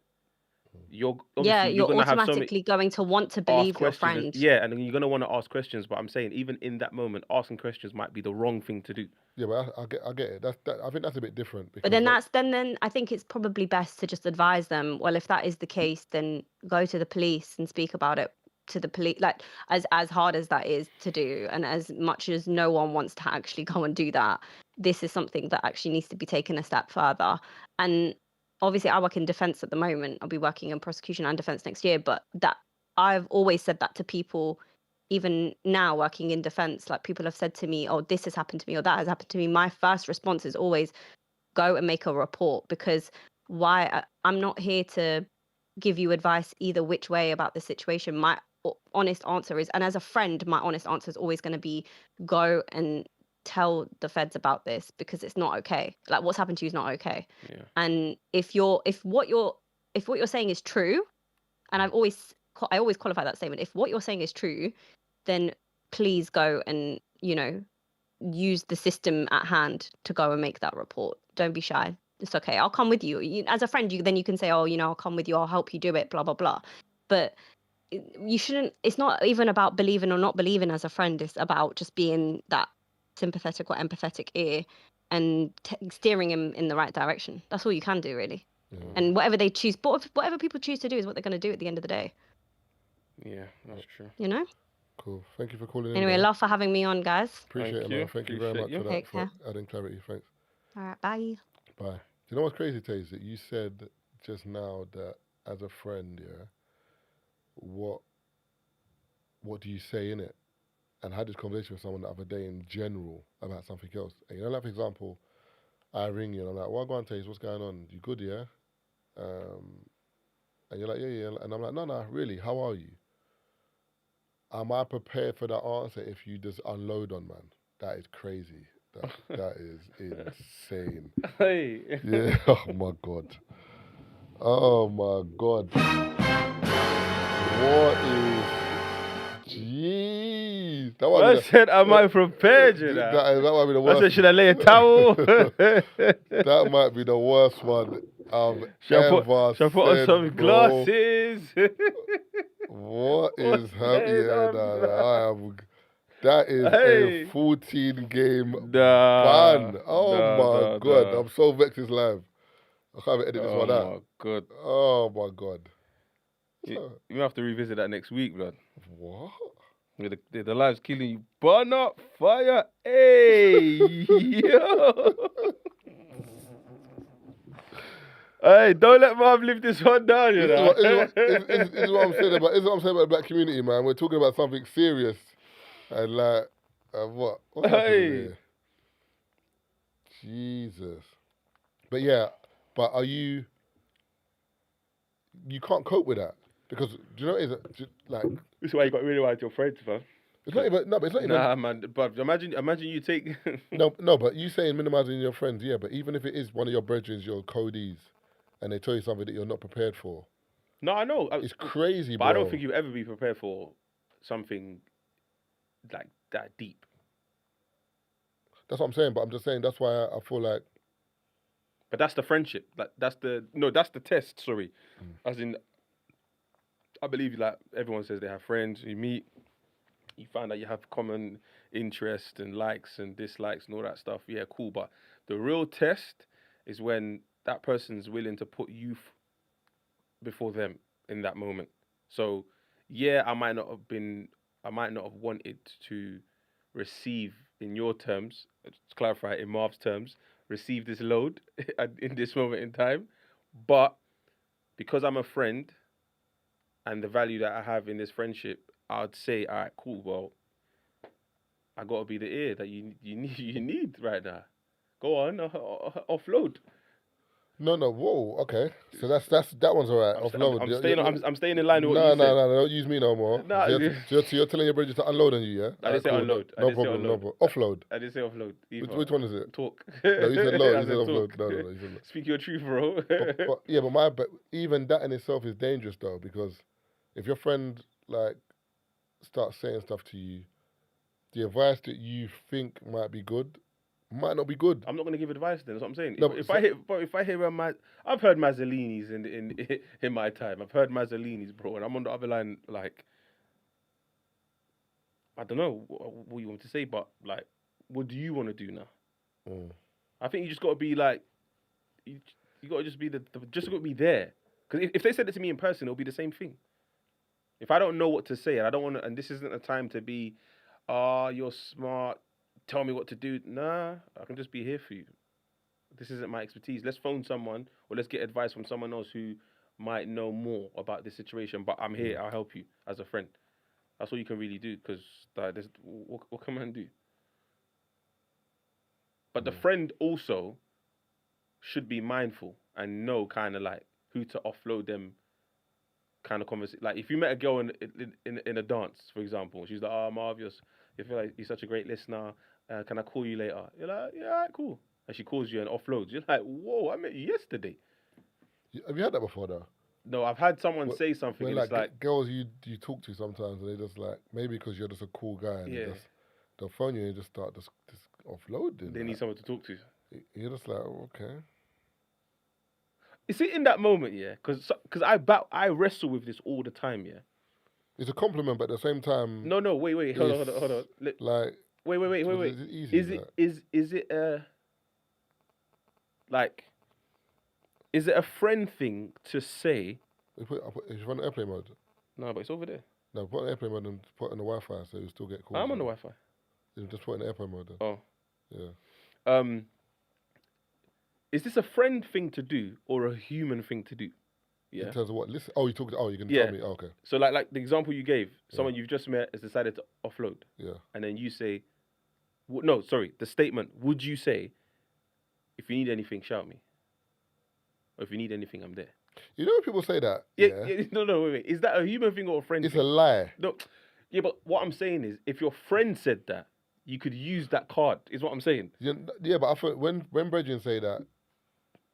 You're
automatically going to want to believe your friend.
And then you're going to want to ask questions. But I'm saying, even in that moment, asking questions might be the wrong thing to do.
Yeah, but I get it. I think that's a bit different.
But then then I think it's probably best to just advise them. Well, if that is the case, then go to the police and speak about it to the police. Like as hard as that is to do, and as much as no one wants to actually go and do that, this is something that actually needs to be taken a step further. And obviously, I work in defense at the moment. I'll be working in prosecution and defense next year. But that I've always said that to people, even now working in defense. Like people have said to me, "Oh, this has happened to me," or "That has happened to me." My first response is always go and make a report, because I'm not here to give you advice either which way about the situation. My honest answer is, and as a friend, my honest answer is always going to be go and tell the feds about this, because it's not okay. Like what's happened to you is not okay.
Yeah.
And if what you're saying is true, and I always qualify that statement, if what you're saying is true, then please go and use the system at hand to go and make that report. Don't be shy. It's okay. I'll come with you. As a friend, then you can say, oh, I'll come with you. I'll help you do it, blah, blah, blah. But you shouldn't. It's not even about believing or not believing as a friend. It's about just being that sympathetic or empathetic ear and steering him in the right direction. That's all you can do, really. And whatever they choose, whatever people choose to do is what they're going to do at the end of the day.
Yeah, that's true.
You know.
Cool. Thank you for calling in.
Anyway,
man.
love for having me on, guys.
Appreciate
Thank
it, man.
you.
Thank you very
Appreciate
much for
Take
that,
care.
for adding clarity. Thanks.
All right, bye.
Bye. Do you know what's crazy, Taze? You said just now that as a friend, yeah, what do you say in it? And I had this conversation with someone the other day in general about something else. And you know, like for example, I ring you and I'm like, "Well, go on, Taze, what's going on? You good, yeah?" And you're like, yeah. And I'm like, no, really, how are you? Am I prepared for that answer if you just unload on man? That is crazy. That is insane.
Hey.
Yeah. Oh my god. Oh my god. What is? Jeez. That
I said, am I prepared, you know?
That might be the
I
worst.
said, should I lay a towel?
That might be the worst one I've ever
Should I put on
said,
some
bro.
glasses?
What is happening?
going on?
That is
Hey.
a 14 game
Nah,
ban. Oh my god. I'm so vexed it's live. I can't even edit this one
Oh
out.
my god.
Oh my god.
You have to revisit that next week, blood.
What?
The live's killing you. Burn up, fire, hey, yo. Hey, don't let Marv live this one down, you know.
This is what I'm saying about. This is what I'm saying about the black community, man. We're talking about something serious, and like, what? What's happening here? Jesus. But yeah, but are you? You can't cope with that because do you know what it is? Like,
This is why you got really wild your friends, man.
it's not even. No, but it's not even.
Nah, man. But imagine you take.
No, but you saying minimizing your friends, yeah. But even if it is one of your brethren, your Codies, and they tell you something that you're not prepared for,
No, I know.
it's crazy,
But
bro.
I don't think you'll ever be prepared for something like that deep.
That's what I'm saying. But I'm just saying that's why I feel like.
But that's the friendship. Like that's the test. Sorry, as in, I believe like everyone says they have friends. You meet, you find out you have common interests and likes and dislikes and all that stuff. Yeah, cool. But the real test is when that person's willing to put you before them in that moment. So yeah, I might not have wanted to receive in your terms. To clarify, in Marv's terms, receive this load in this moment in time, but because I'm a friend and the value that I have in this friendship, I'd say, all right, cool. Well, I gotta be the ear that you need right now. Go on, offload.
No, whoa, okay. So that one's alright. Offload.
I'm staying in line with what you said.
No, don't use me no more.
Nah,
so you're telling your bridges to unload on you, yeah?
I didn't say
cool.
unload.
No problem. Offload.
I didn't say offload either.
Which one is it?
Talk.
No, you said load.
I
You said
said
offload.
talk.
No, you said load.
Speak your truth, bro.
but even that in itself is dangerous though, because if your friend like starts saying stuff to you, the advice that you think might be good might not be good.
I'm not going to give advice then. That's what I'm saying.
No,
if I hear I've heard Mazzolini's in my time. I've heard Mazzolini's, bro, and I'm on the other line. Like, I don't know what you want to say, but like, what do you want to do now? I think you just got to be like, you got to just be just got to be there. Because if they said it to me in person, it'll be the same thing. If I don't know what to say and I don't want to, and this isn't a time to be, you're smart. Tell me what to do. Nah, I can just be here for you. This isn't my expertise. Let's phone someone or let's get advice from someone else who might know more about this situation. But I'm here. I'll help you as a friend. That's all you can really do because what can man do? But the friend also should be mindful and know kind of like who to offload them kind of conversation. Like if you met a girl in a dance, for example, she's like, "Oh, Marv, you feel like you're such a great listener. Can I call you later?" You're like, "Yeah, all right, cool." And she calls you and offloads. You're like, "Whoa, I met you yesterday."
Have you had that before though?
No, I've had someone say something and
like,
it's like
girls you talk to sometimes and they just like maybe because you're just a cool guy and they'll phone you and just start just offloading.
They need someone to talk to.
You're just like, okay.
You see, in that moment, yeah, because I wrestle with this all the time, yeah.
It's a compliment, but at the same time,
No, wait, hold on.
like,
Wait.
is it easy?
Is it like, is it a friend thing to say?
If you run airplane mode,
No, but it's over there.
no, put on airplane mode and put on the Wi-Fi so you still get calls.
I'm on the Wi-Fi.
You just put in airplane mode then.
Oh.
Yeah.
Is this a friend thing to do or a human thing to do? Yeah.
In terms of what? Listen. Oh, you talked. Oh, you can
Yeah.
tell me. Oh, okay.
So like the example you gave, someone you've just met has decided to offload,
Yeah.
and then you say, no, sorry, the statement. Would you say, if you need anything, shout me, or if you need anything, I'm there?
You know when people say that?
Yeah. No, wait. Is that a human thing or a friend
It's
thing?
a lie.
No. Yeah, but what I'm saying is, if your friend said that, you could use that card. Is what I'm saying.
Yeah, but I thought when brethren say that,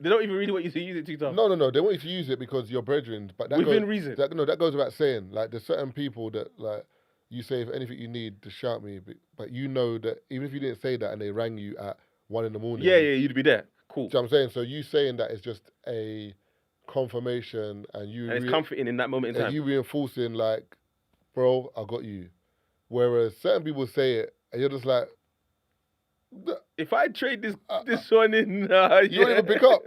They don't even really want you to use it too tough.
no, they want you to use it because you're brethren. But that
Within
goes,
reason.
That goes without saying. Like there's certain people that like you say if anything you need to shout me, but you know that even if you didn't say that and they rang you at 1 a.m.
Yeah, you'd be there. Cool.
Do you know what I'm saying? So you saying that is just a confirmation and you
And it's comforting in that moment in
and
time.
you reinforcing like, bro, I got you. Whereas certain people say it and you're just like,
If I trade this one in,
you don't even pick up.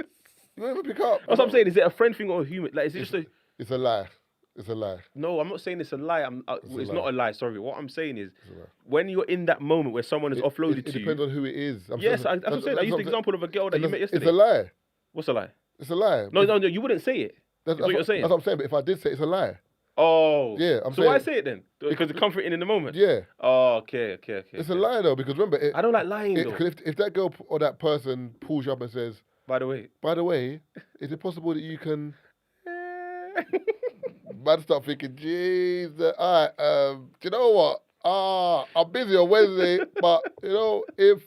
You don't even pick up.
That's what I'm saying. Is it a friend thing or a human? Like, is it just a?
It's a lie. It's a lie.
No, I'm not saying it's a lie. It's not a lie. Sorry. What I'm saying is,
It's a lie.
when you're in that moment where someone has offloaded
It
to you.
depends on who it is.
Yes, that's what I'm saying. I used the example of a girl that you met yesterday.
It's a lie.
What's a lie?
It's a lie.
No, you wouldn't say it.
That's
what you're saying.
That's what I'm saying. But if I did say it's a lie.
Oh.
Yeah, I'm
so
saying.
why say it then? Because it's comforting in the moment.
Yeah.
Oh, okay.
It's a lie though, because remember,
I don't like lying though.
if that girl or that person pulls you up and says,
By the way,
is it possible that you can? Man, start thinking, Jesus. All right, do you know what? I'm busy on Wednesday, but you know if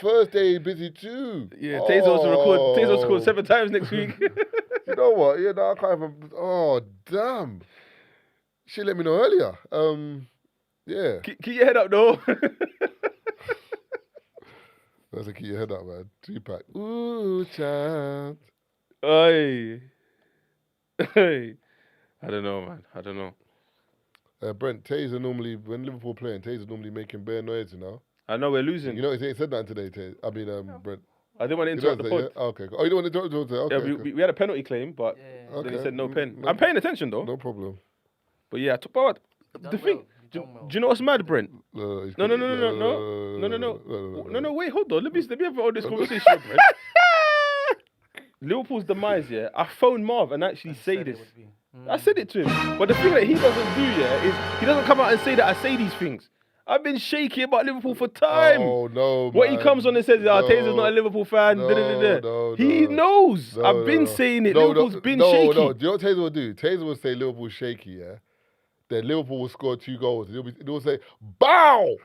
Thursday busy too.
Yeah, Tazer wants to record 7 times next week.
You know what? Yeah, no, I can't even. Oh, damn. She let me know earlier. Yeah.
Keep your head up, though.
That's a keep your head up, man. 2-pack. Ooh, child.
Hey. I don't know, man. I don't know.
Brent, Tazer normally, when Liverpool playing, Tazer normally making bare noise, you know?
I know we're losing.
You know, he ain't said nothing today, Tazer. I mean, Brent.
I didn't want to interrupt the pod.
Yeah? Oh, okay. Oh, you don't want to interrupt the pod? Okay.
Yeah, we had a penalty claim, but then he said no pen. I'm paying attention, though.
No problem.
But yeah, but the thing, do you know what's mad, Brent? No, wait, hold on. Let me have all this conversation, Brent. Liverpool's demise, yeah. I phoned Marv and actually say this. I said it to him. But the thing that he doesn't do, yeah, is he doesn't come out and say that I say these things. I've been shaky about Liverpool for time.
Oh, no,
What
man.
he comes on and says, Tazer's not a Liverpool fan. He knows. I've been saying it. Liverpool's been shaky.
No, do you know what Tazer will do? Tazer will say Liverpool's shaky, yeah? Then Liverpool will score 2 goals. He'll say, bow!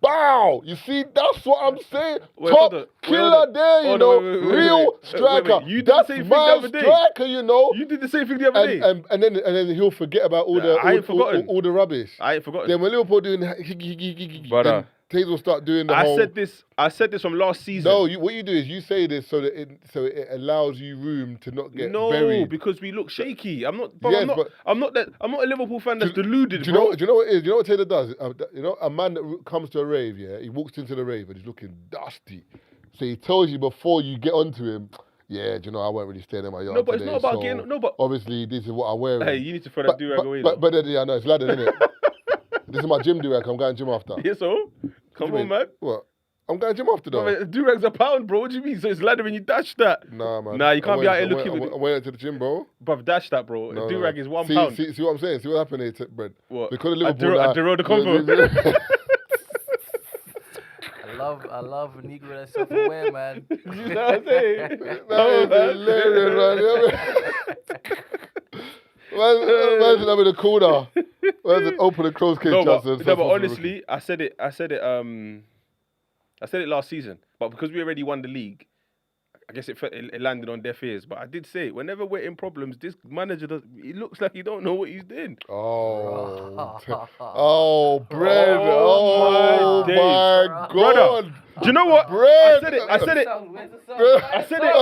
Bow! You see, that's what I'm saying. Top killer there, you know. Real striker.
You did the same thing the other day.
Striker, you know.
You did the same thing the other day.
And then he'll forget about all the rubbish.
I ain't forgotten.
Then when Liverpool doing then Tazer will start doing the whole...
I said this from last season.
No, what you do is you say this so that it allows you room to not get buried.
No, because we look shaky. I'm not a Liverpool fan that's deluded,
do you know what it is? You know what Taylor does? You know, a man that comes to a rave, yeah, he walks into the rave and he's looking dusty. So he tells you before you get onto him, yeah, do you know, I won't really stay in my yard.
No, but
today,
it's not about
so
getting. No, but
obviously this is what I'm wearing.
Hey, you need to throw that do-rag away.
But then, yeah, I know it's ladder, isn't it? This is my gym do-rag. I'm going gym after.
Yeah, so come on, man.
What? I'm going gym after though.
No, do-rag's £1, bro. What do you mean? So it's ladder when you dash that.
Nah, man.
Nah, you can't be out here looking with it.
I went to the gym, bro.
Bruv, dash that, bro.
No,
do-rag is £1.
See what I'm saying? See what happened here, Brent?
What?
Because of Liverpool.
I derode the convo.
I love Negro that's self-aware, man.
You know what I'm saying?
That is hilarious, man. Imagine I'm in a corner. Where's an open and closed case?
No, but honestly, I said it last season. But because we already won the league, I guess it landed on deaf ears. But I did say, whenever we're in problems, this manager he looks like he don't know what he's doing.
Oh, Brent. Oh, my God.
Brother, do you know what?
Brent.
I said it.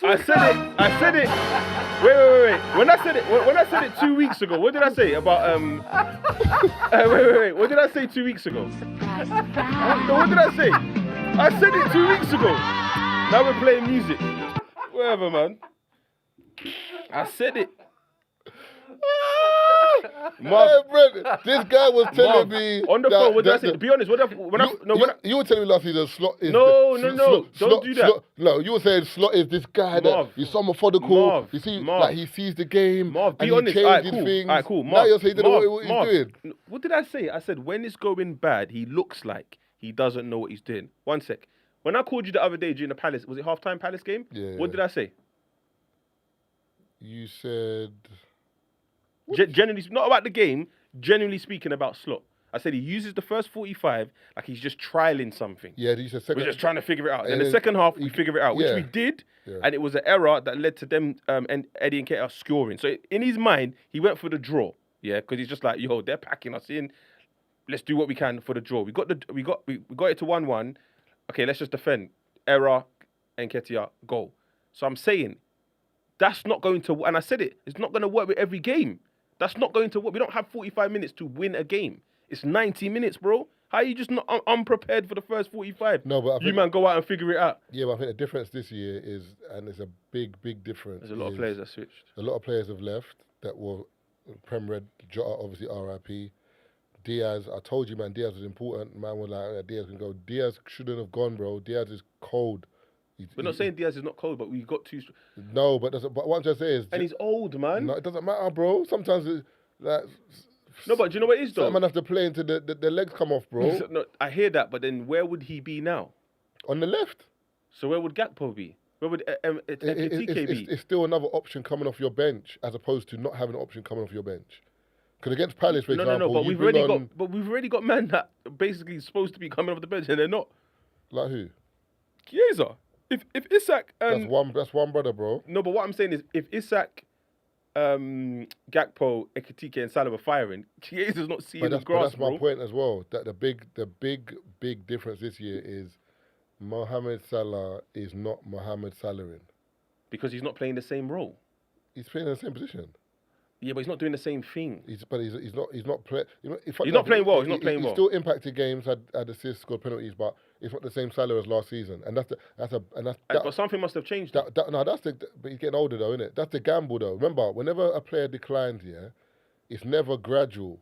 I said it. Wait. When I said it 2 weeks ago, what did I say about wait. What did I say 2 weeks ago? What did I say? I said it 2 weeks ago. Now we're playing music. Whatever, man. I said it. Marv,
Hey, Brent, this guy was telling
Marv,
me
on the phone. What did I say? To be honest,
you were telling me last season slot is
No, don't do that.
No, you were saying slot is this guy
Marv,
that he's so methodical.
Marv,
You see,
Marv.
like he sees the game
Marv, be
and
honest.
he
Alright,
changes
cool.
things.
Alright, cool.
Now
Marv,
you're saying you don't know what
Marv,
he's doing.
What did I say? I said when it's going bad, he looks like he doesn't know what he's doing. One sec. When I called you the other day during the Palace, was it halftime Palace game?
Yeah.
What did I say?
You said
Generally, not about the game. Generally speaking, about Slot. I said he uses the first 45 like he's just trialing something.
yeah. You said second.
We're just trying to figure it out.
And
And the
then
second half, we figure it out, which
yeah.
we did.
Yeah.
And it was an error that led to them and Eddie and Keita scoring. So in his mind, he went for the draw. Yeah, because he's just like, yo, they're packing us in. Let's do what we can for the draw. We got it to 1-1. Okay, let's just defend. Error, Nketiah, goal. So I'm saying that's not going to, and I said it, it's not going to work with every game. That's not going to work. We don't have 45 minutes to win a game. It's 90 minutes, bro. How are you just not unprepared for the first 45?
No, but I
you
think,
man go out and figure it out.
yeah, but I think the difference this year is, and it's a big difference.
There's a lot of players that switched.
A lot of players have left that were Prem Red, Jota, obviously RIP. Diaz, I told you, man, Diaz was important. Man was like, Diaz can go. Diaz shouldn't have gone, bro. Diaz is cold.
We're not saying Diaz is not cold, but we got two.
No, but what I'm trying to say is...
And he's old, man.
No, it doesn't matter, bro. Sometimes it's like...
No, but do you know what it is, though?
Some man have to play until the legs come off, bro.
No, I hear that, but then where would he be now?
On the left.
So where would Gakpo be? Where would Ekitike be?
It's still another option coming off your bench as opposed to not having an option coming off your bench. Because against Palace, for example...
No, but we've already got men that basically supposed to be coming off the bench and they're not.
Like who?
Chiesa. If Isak and...
That's one brother, bro.
No, but what I'm saying is if Isak, Gakpo, Ekitike and Salah were firing, Chiesa's not seeing the grass,
But that's my point as well. That the big difference this year is Mohamed Salah is not Mohamed Salahing.
Because he's not playing the same role.
He's playing in the same position.
Yeah, but he's not doing the same thing.
He's not playing.
He's not playing well.
He's still impacted games, had assists, scored penalties, but it's not the same Salah as last season. And
but something must have changed.
But he's getting older though, isn't it? That's the gamble though. Remember, whenever a player declines, it's never gradual.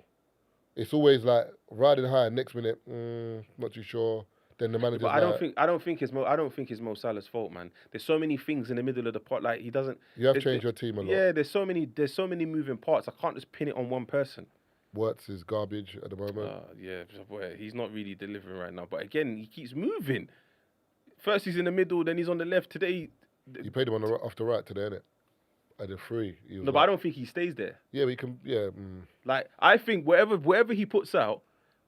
It's always like riding high. Next minute, not too sure. Then the manager.
But I don't think it's Mo Salah's fault, man. There's so many things in the middle of the pot. Like he doesn't.
You have changed your team a lot.
Yeah, there's so many moving parts. I can't just pin it on one person.
Wirtz is garbage at the moment.
Yeah, boy, he's not really delivering right now. But again, he keeps moving. First he's in the middle, then he's on the left. Today,
you played him off the right today, innit? At the free.
But I don't think he stays there.
Yeah, we can. Yeah.
Like I think wherever he puts out,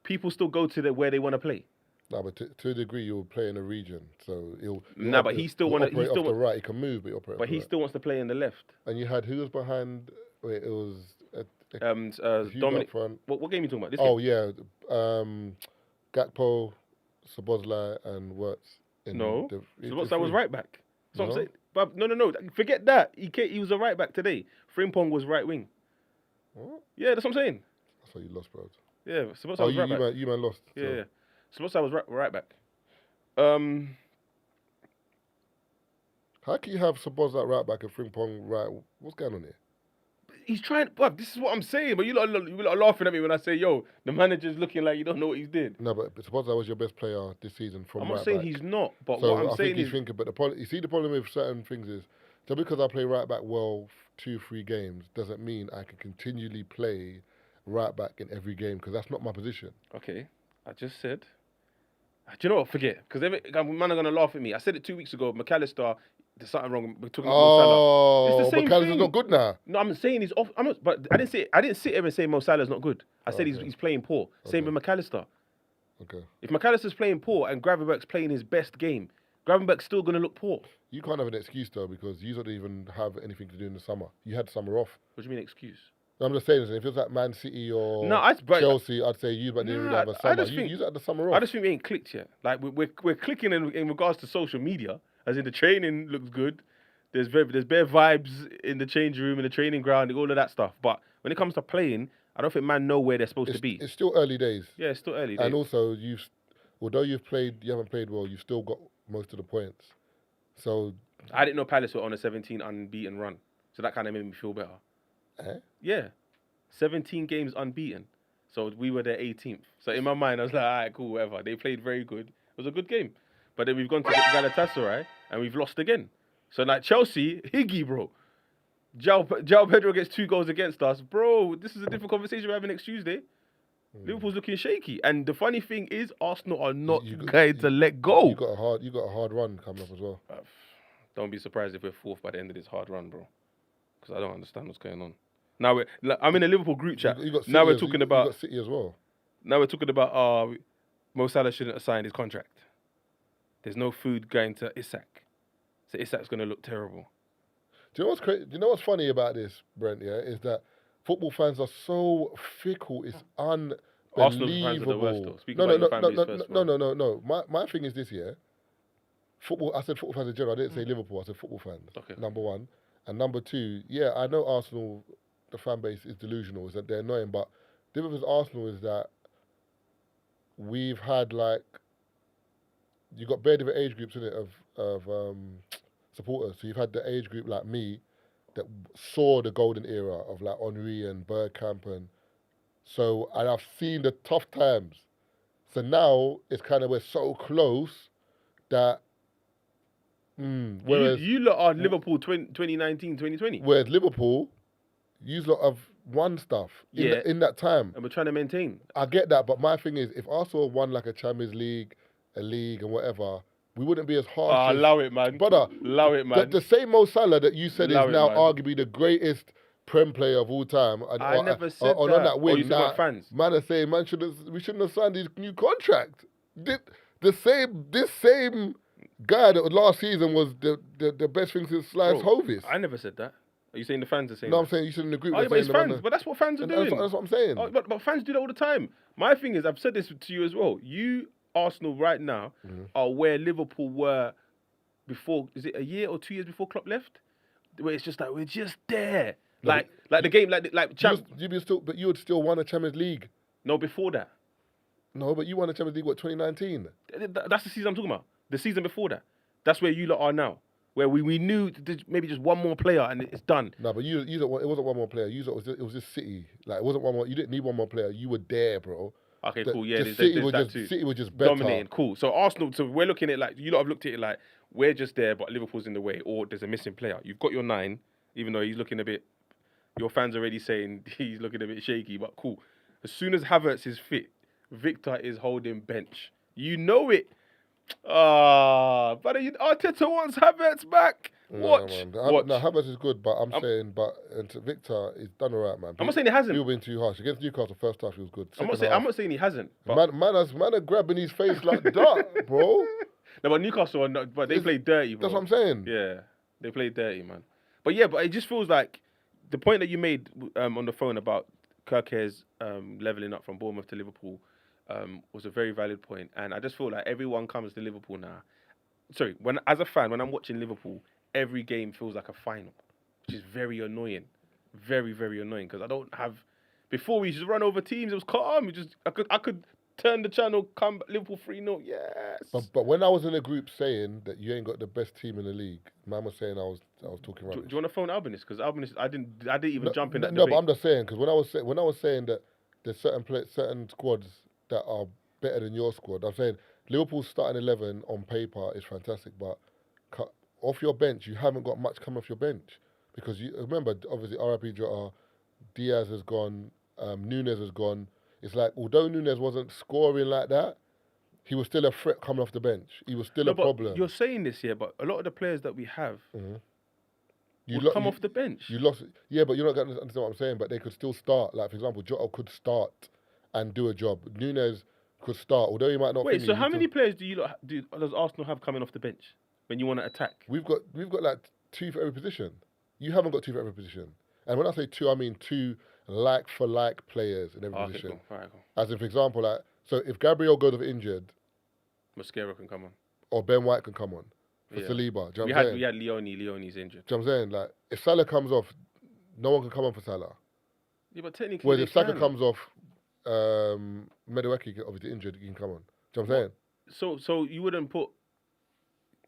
people still go to where they want to play.
No, but to a degree, you'll play in a region, so he'll.
But he still wants to.
He still off the right. He can move, but he'll operate.
But he still wants to play in the left.
And you had who was behind? Wait, it was.
Dominic. What game are you talking about? This game?
Yeah, Gakpo, Szoboszlai, and Wirtz.
Szoboszlai was right back. That's what I'm saying. But no. Forget that. He was a right back today. Frimpong was right wing.
What?
Yeah, that's what I'm saying.
That's how you lost, bro.
Yeah, Szoboszlai was right back.
You man lost.
Yeah. Szoboszlai was right back.
How can you have Szoboszlai right back and Frimpong right? What's going on here?
He's trying. But this is what I'm saying. But you lot are laughing at me when I say, "Yo, the manager's looking like you don't know what he's did."
No, but Szoboszlai was your best player this season from right back.
I'm not saying he's not, but
so
what I'm saying
he's thinking. But the problem with certain things is, just because I play right back well 2-3 games doesn't mean I can continually play right back in every game because that's not my position.
Okay, I just said. Do you know what? Forget, because man are gonna laugh at me. I said it 2 weeks ago. McAllister, there's something wrong. We're talking about Mo Salah. It's the same
McAllister's
thing.
not good now.
No, I'm saying he's off. But I didn't sit here and say Mo Salah's not good. I said he's playing poor. Same with McAllister.
Okay.
If McAllister's playing poor and Gravenberch's playing his best game, Gravenberch's still gonna look poor.
You can't have an excuse though because you don't even have anything to do in the summer. You had summer off.
What do you mean excuse?
No, I'm just saying, if it was like Man City or Chelsea, I'd say you didn't really have a summer. You had the summer off.
I just think we ain't clicked yet. Like we're clicking in regards to social media, as in the training looks good, there's bare vibes in the change room, in the training ground, all of that stuff. But when it comes to playing, I don't think man know where they're supposed to be.
It's still early days.
Yeah, it's still early days.
And also, although you haven't played well, you've still got most of the points. So
I didn't know Palace were on a 17 unbeaten run, so that kind of made me feel better. Yeah, 17 games unbeaten. So we were their 18th. So in my mind, I was like, all right, cool, whatever. They played very good. It was a good game. But then we've gone to Galatasaray and we've lost again. So like Chelsea, Higgy, bro. João Pedro gets 2 goals against us. Bro, this is a different conversation we're having next Tuesday. Liverpool's looking shaky. And the funny thing is, Arsenal are not going to let go.
You got a hard run coming up as well.
Don't be surprised if we're 4th by the end of this hard run, bro. Because I don't understand what's going on. Now I'm in a Liverpool group chat. Now we're talking about
you got City as well.
Now we're talking about Mo Salah shouldn't have signed his contract. There's no food going to Isak. So Isak's going to look terrible.
Do you know what's crazy? Do you know what's funny about this, Brent? Yeah, is that football fans are so fickle. It's unbelievable.
Arsenal fans are the worst, though. Speak about your fan base first, bro.
No. My thing is this, yeah. I said football fans in general. I didn't say Liverpool. I said football fans.
Okay.
Number one. And number two, yeah, I know Arsenal, the fan base is delusional. Is that they're annoying. But the difference with Arsenal is that we've had you got bare different age groups in it of supporters. So you've had the age group like me that saw the golden era of like Henry and Bergkamp and I've seen the tough times. So now it's kind of we're so close that whereas
you lot are Liverpool 2019, 2020.
Whereas Liverpool, you lot have won stuff in that time.
And we're trying to maintain.
I get that, but my thing is if Arsenal won like a Champions League, a league and whatever, we wouldn't be as harsh.
Allow it, man.
Brother,
allow it, man.
The same Mo Salah that you said is now arguably the greatest Prem player of all time.
I never said that.
On that wing,
you said about fans.
Man are saying we shouldn't have signed his new contract. This same guy that last season was the best thing since Slice Hovis.
I never said that. Are you saying the fans are saying
No,
that?
I'm saying you shouldn't agree
with but it's fans. But that's what fans are doing.
That's what I'm saying.
But fans do that all the time. My thing is, I've said this to you as well. You, Arsenal, right now, are where Liverpool were before. Is it a year or 2 years before Klopp left? Where it's just like, we're just there. Like the game,
but you would still won a Champions League.
No, before that.
No, but you won a Champions League, 2019?
That's the season I'm talking about. The season before that. That's where you lot are now. Where we knew maybe just one more player and it's done.
No, but it wasn't one more player. It was just City. Like, it wasn't one more. You didn't need one more player. You were there, bro.
Okay, cool. Yeah,
City was just better.
Dominating. Cool. So Arsenal, we're looking at you lot have looked at it like we're just there, but Liverpool's in the way, or there's a missing player. You've got your 9, even though he's looking a bit. Your fans are already saying he's looking a bit shaky, but cool. As soon as Havertz is fit, Victor is holding bench. You know it. But Arteta wants Havertz back. Watch.
No, Havertz is good, but I'm saying, Victor is done all right, man.
I'm not saying he hasn't.
You've been too harsh. Against Newcastle, first half he was good.
I'm not saying he hasn't.
But man are grabbing his face like that, bro.
No, but Newcastle are not, but they play dirty, bro.
That's what I'm saying.
Yeah, they play dirty, man. But it just feels like the point that you made on the phone about Kirk's levelling up from Bournemouth to Liverpool was a very valid point. And I just feel like everyone comes to Liverpool now. Sorry, as a fan, when I'm watching Liverpool, every game feels like a final, which is very annoying. Very, very annoying because I don't have... Before we used to run over teams, it was calm. I could turn the channel, come Liverpool 3-0, yes.
But when I was in a group saying that you ain't got the best team in the league, man was saying I was talking rubbish.
Do you want to phone Albanese? Because Albanese, I didn't even jump in that
debate.
debate.
But I'm just saying, because when I was saying that there's certain squads that are better than your squad, I'm saying Liverpool's starting 11 on paper is fantastic, but off your bench, you haven't got much coming off your bench. Because you remember, obviously, RIP Jota, Diaz has gone, Nunes has gone. It's like, although Nunes wasn't scoring like that, he was still a threat coming off the bench. He was still a problem.
You're saying this here, but a lot of the players that we have would come off the bench.
You lost, yeah, but you're not going to understand what I'm saying. But they could still start. Like, for example, Jota could start and do a job. Nunes could start, although he might not.
Wait, so how many players does Arsenal have coming off the bench when you want to attack?
We've got like 2 for every position. You haven't got 2 for every position. And when I say 2, I mean 2 like-for-like players in every position.
Cool. All right, cool.
As in, for example, like, so if Gabriel goes off injured...
Mosquera can come on.
Or Ben White can come on. for
Yeah.
Saliba. Do you know what
We
I'm
had
saying?
Leone's injured.
Do you know what I'm saying? Like, if Salah comes off, no one can come on for Salah.
Yeah, but technically
Whereas
they
if Saka
can.
comes off, Medewerki, obviously injured, he can come on. Do you know what I'm saying?
So you wouldn't put.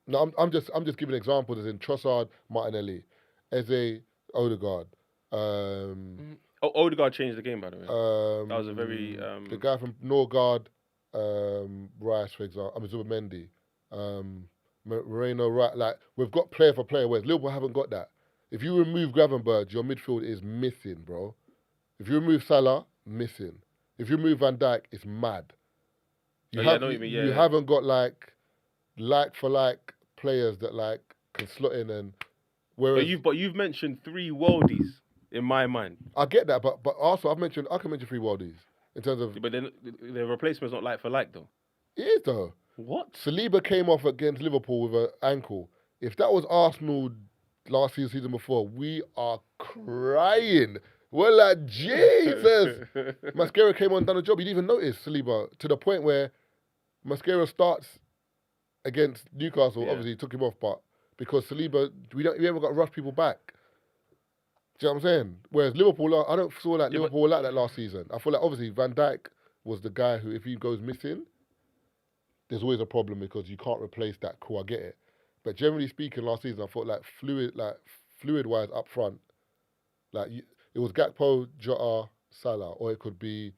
No, I'm just giving examples as in Trossard, Martinelli, Eze, Odegaard,
Odegaard changed the game, by the way. That was a very
the guy from Norgard, Rice, for example. I mean Zubimendi, Moreno, right? Like we've got player for player. Whereas Liverpool haven't got that. If you remove Gravenberch, your midfield is missing, bro. If you remove Salah, missing. If you remove Van Dijk, it's mad. You
I know what you mean.
you haven't got like for like players that like can slot in and whereas
But you've mentioned 3 worldies in my mind.
I get that, but also I can mention 3 worldies in terms of
But then the replacement's not like for like though.
it is though.
What?
Saliba came off against Liverpool with an ankle. If that was Arsenal last season before, we are crying. We're like, Jesus. Mascara came on, done a job. You didn't even notice Saliba to the point where Mascara starts against Newcastle.
Yeah.
Obviously, he took him off, but because Saliba, we haven't got to rush people back. Do you know what I'm saying? Whereas Liverpool, I don't feel like Liverpool were like that last season. I feel like obviously Van Dijk was the guy who, if he goes missing, there's always a problem because you can't replace that. Cool, I get it. But generally speaking, last season I thought like fluid-wise up front, like it was Gakpo, Jota, Salah, or it could be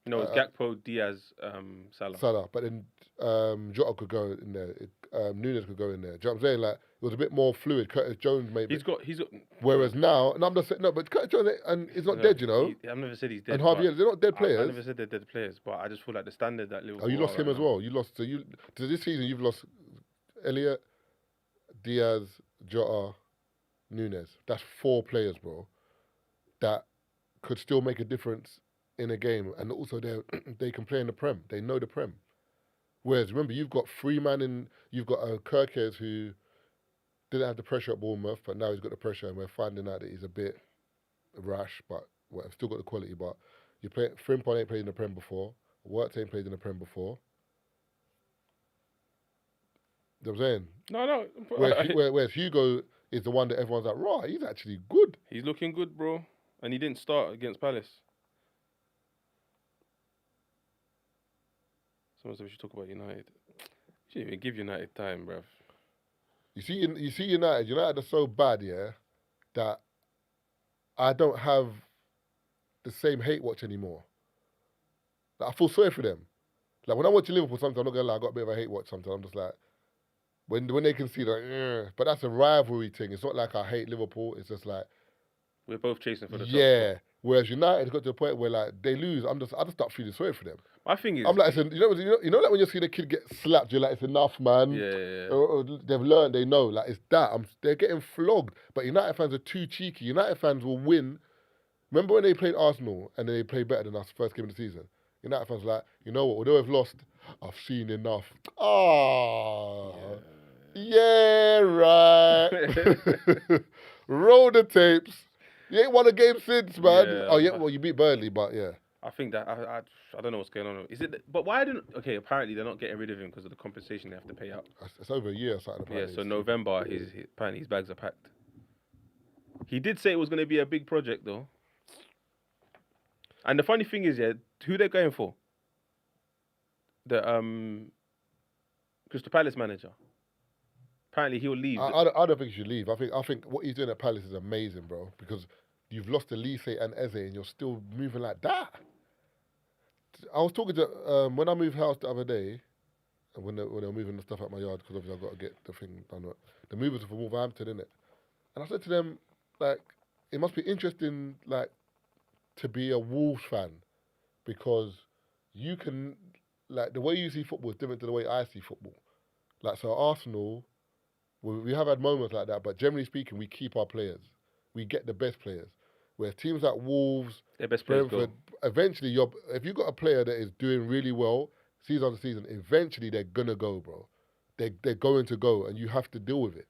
No, it's Gakpo, Diaz, Salah.
Salah. But then Jota could go in there. Nunes could go in there. Do you know what I'm saying? Like it was a bit more fluid. Curtis Jones maybe.
He's got.
Whereas now, and I'm just saying no, but Curtis Jones and he's not dead, you know.
I've never said he's dead.
And Javier, they're not dead players.
I never said they're dead players, but I just feel like the standard that Liverpool.
Oh, you lost
are
him
right
as
now.
well. You lost. So this season you've lost Elliot, Diaz, Jota, Nunes. That's 4 players, bro, that could still make a difference in a game, and also they can play in the Prem. They know the Prem. Whereas remember, you've got Freeman and you've got Kirkes who didn't have the pressure at Bournemouth, but now he's got the pressure, and we're finding out that he's a bit rash, but still got the quality. But you play Frimpong ain't played in the Prem before. Wirtz ain't played in the Prem before. You know what I'm saying?
No.
Whereas Hugo is the one that everyone's like, right, he's actually good.
He's looking good, bro, and he didn't start against Palace. Someone said we should talk about United. You shouldn't even give United time, bruv.
You see United. United are so bad, yeah, that I don't have the same hate watch anymore. Like, I feel sorry for them. Like when I'm watching Liverpool, sometimes I'm not gonna lie, I got a bit of a hate watch. Sometimes I'm just like, when they can see like, but that's a rivalry thing. It's not like I hate Liverpool. It's just like
We're both chasing for the top.
yeah. Whereas United got to the point where like they lose, I just start feeling sorry for them.
My thing is,
I'm like, you know, like when you see the kid get slapped, you're like, it's enough, man.
yeah.
Or they've learned, they know, like it's that. They're getting flogged, but United fans are too cheeky. United fans will win. Remember when they played Arsenal and they played better than us first game of the season? United fans were like, you know what? Although we've lost, I've seen enough. Yeah, right. Roll the tapes. You ain't won a game since, man.
Yeah.
Oh yeah, well you beat Burnley, but yeah.
I think that I don't know what's going on. Is it? But why didn't? Okay, apparently they're not getting rid of him because of the compensation they have to pay out.
It's over a year or something.
Yeah,
Apparently.
so November, apparently his bags are packed. He did say it was going to be a big project though. And the funny thing is, yeah, who they're going for? The Crystal Palace manager. Apparently he'll leave.
I don't think he should leave. I think what he's doing at Palace is amazing, bro. Because you've lost Elise and Eze, and you're still moving like that. I was talking to when I moved house the other day, and when they were moving the stuff out my yard, because obviously I've got to get the thing done. The movers are from Wolverhampton, innit? And I said to them, like, it must be interesting, like, to be a Wolves fan, because you can, like, the way you see football is different to the way I see football. Like, so Arsenal, we have had moments like that, but generally speaking, we keep our players. We get the best players. Whereas teams like Wolves,
their best players
Brentford,
go.
eventually, if you've got a player that is doing really well, season after season, eventually they're going to go, bro. They're going to go, and you have to deal with it.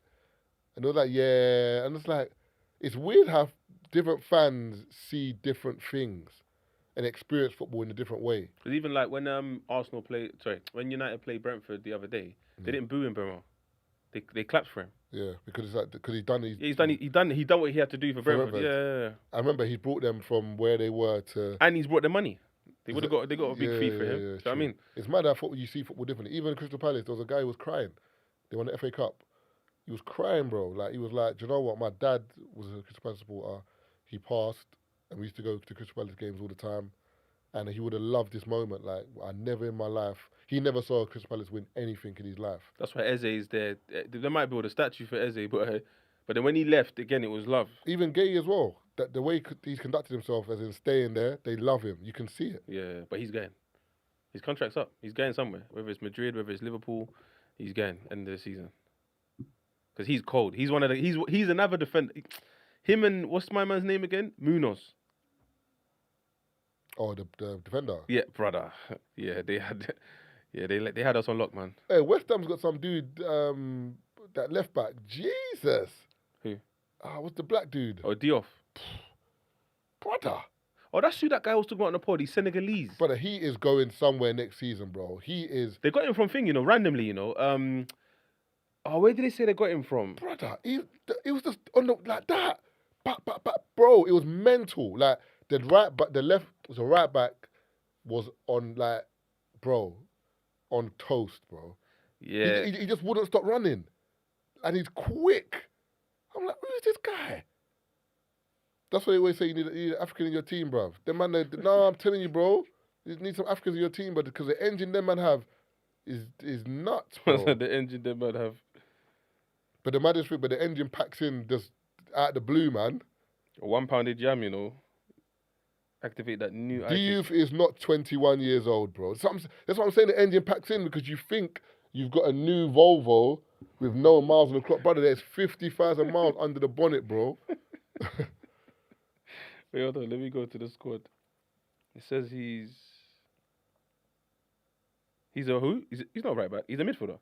And they're like, yeah. And it's like, it's weird how different fans see different things and experience football in a different way.
Because even like when when United played Brentford the other day, they didn't boo him, bro. They clapped for him.
Yeah, because it's like because he's done his.
Yeah, he done what he had to do for Brentford.
Brentford.
Yeah.
I remember he brought them from where they were to.
And he's brought the money. They got a big fee for him.
Yeah,
Do you know what I
true.
mean?
It's mad how you see football differently. Even Crystal Palace, there was a guy who was crying. They won the FA Cup. He was crying, bro. Like he was like, do you know what? My dad was a Crystal Palace supporter. He passed, and we used to go to Crystal Palace games all the time. And he would have loved this moment. Like I never in my life. He never saw Crystal Palace win anything in his life.
That's why Eze is there. There might be a statue for Eze, but then when he left, again, it was love.
Even Gay as well. That the way he's conducted himself, as in staying there, they love him. You can see it.
Yeah, but he's going. His contract's up. He's going somewhere. Whether it's Madrid, whether it's Liverpool, he's going end of the season. Because he's cold. He's one of the. He's another defender. Him and what's my man's name again? Munoz.
Oh, the defender.
Yeah, brother. Yeah, they had us on lock, man.
Hey, West Ham's got some dude, that left back. Jesus.
Who?
What's the black dude?
Oh, Diouf.
Brother.
Oh, that's who that guy was talking about on the pod. He's Senegalese.
Brother, he is going somewhere next season, bro. He is.
They got him from randomly, where did they say they got him from?
Brother, it was just on the, like that. Bro, it was mental. Like the left was a right back was on like, bro, on toast, bro.
Yeah.
He just wouldn't stop running, and he's quick. I'm like, who is this guy? That's why they always say you need an African in your team, bro. Them man, no, I'm telling you, bro. You need some Africans in your team, but because the engine them man have is nuts, bro.
The engine them man have.
But the maddest thing, the engine packs in just out the blue, man.
A £1 jam, Activate that new.
Diouf is not 21 years old, bro. That's what I'm saying. The engine packs in because you think you've got a new Volvo with no miles on the clock, brother. There's 50,000 miles under the bonnet, bro.
Wait, hold on. Let me go to the squad. It says he's a who? He's not right back. He's a midfielder.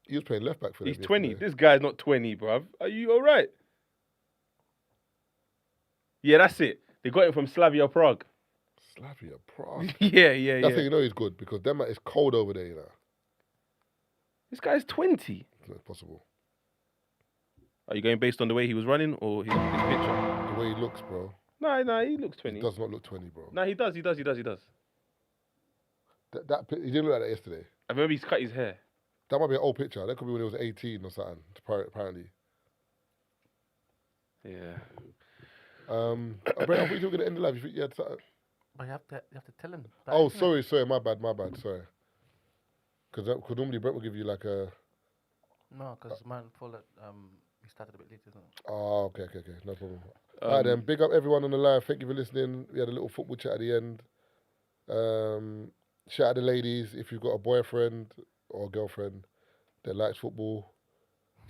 He was playing left back for them.
He's 20. This guy's not 20, bruv. Are you all right? Yeah, that's it. They got him from Slavia Prague.
Slavia Prague?
yeah.
That's how you know he's good, because them it's cold over there,
This guy's 20.
It's not possible.
Are you going based on the way he was running or his picture?
The way he looks, bro.
Nah, he looks 20.
He does not look 20, bro.
Nah, he does.
He didn't look like that yesterday.
I remember he's cut his hair.
That might be an old picture. That could be when he was 18 or something, apparently.
Yeah.
Brent, I thought you were going to end the live. You had something?
But you have to tell him.
Oh, sorry, my bad, sorry. Because normally Brent will give you like a...
No, because mine fall at, we started a bit later, isn't it?
Oh, okay, no problem. All right then, big up everyone on the live. Thank you for listening. We had a little football chat at the end. Shout out the ladies. If you've got a boyfriend or a girlfriend that likes football,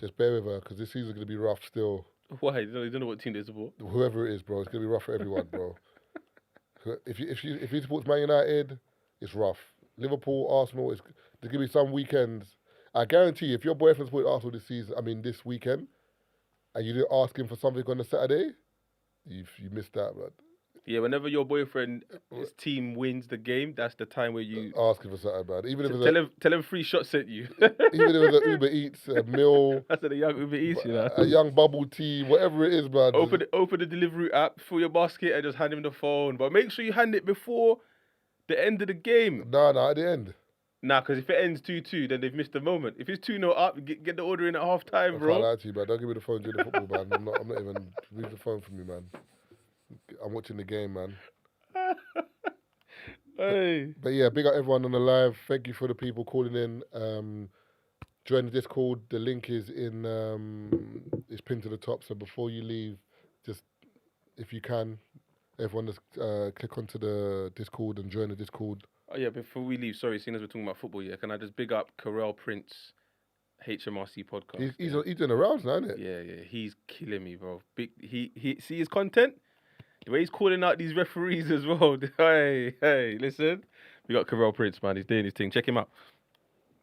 just bear with her, because this season's going to be rough still.
Why? You don't know what team they support?
Whoever it is, bro, it's going to be rough for everyone, bro. If he supports Man United, it's rough. Liverpool, Arsenal, there's going to be some weekends. I guarantee you, if your boyfriend supported Arsenal this weekend, and you didn't ask him for something on a Saturday, you missed that, man.
Yeah, whenever your boyfriend's team wins the game, that's the time where you
ask him for something, man. Even if
tell him free shots sent you.
even if it's an Uber Eats, a meal,
That's a young Uber Eats,
a young bubble tea, whatever it is, man.
Open the delivery app, fill your basket, and just hand him the phone. But make sure you hand it before the end of the game.
Nah, at the end.
Nah, because if it ends 2-2, then they've missed the moment. If it's 2-0 up, get the order in at half time, bro.
I can't lie to you, man. Don't give me the phone during the football, man. I'm not even... Leave the phone from me, man. I'm watching the game, man.
Hey.
But yeah, big up everyone on the live. Thank you for the people calling in. Join the Discord. The link is is pinned to the top. So before you leave, just if you can, everyone just click onto the Discord and join the Discord.
Oh yeah, before we leave, sorry, seeing as we're talking about football, yeah, can I just big up Carell Prince, HMRC podcast?
He's doing the rounds now, isn't it?
Yeah, he's killing me, bro. He see his content, the way he's calling out these referees as well. Hey, listen, we got Carell Prince, man. He's doing his thing. Check him out.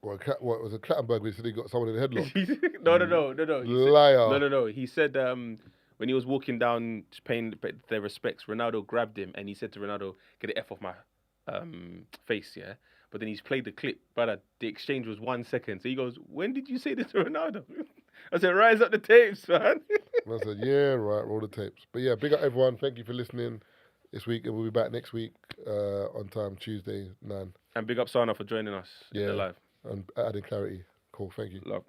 What was it? Clattenburg? We said he got someone in the headlock.
No.
Liar.
No. He said when he was walking down paying their respects, Ronaldo grabbed him and he said to Ronaldo, "Get the F off my face," yeah. But then he's played the clip, brother. The exchange was 1 second. So he goes, "When did you say this to Ronaldo?" I said, "Rise up the tapes, man."
And I said, yeah, right, roll the tapes. But yeah, big up everyone. Thank you for listening this week. And we'll be back next week on time, Tuesday, 9.
And big up Sana for joining us in
Yeah.
the live.
And adding clarity. Cool, thank you.
Love.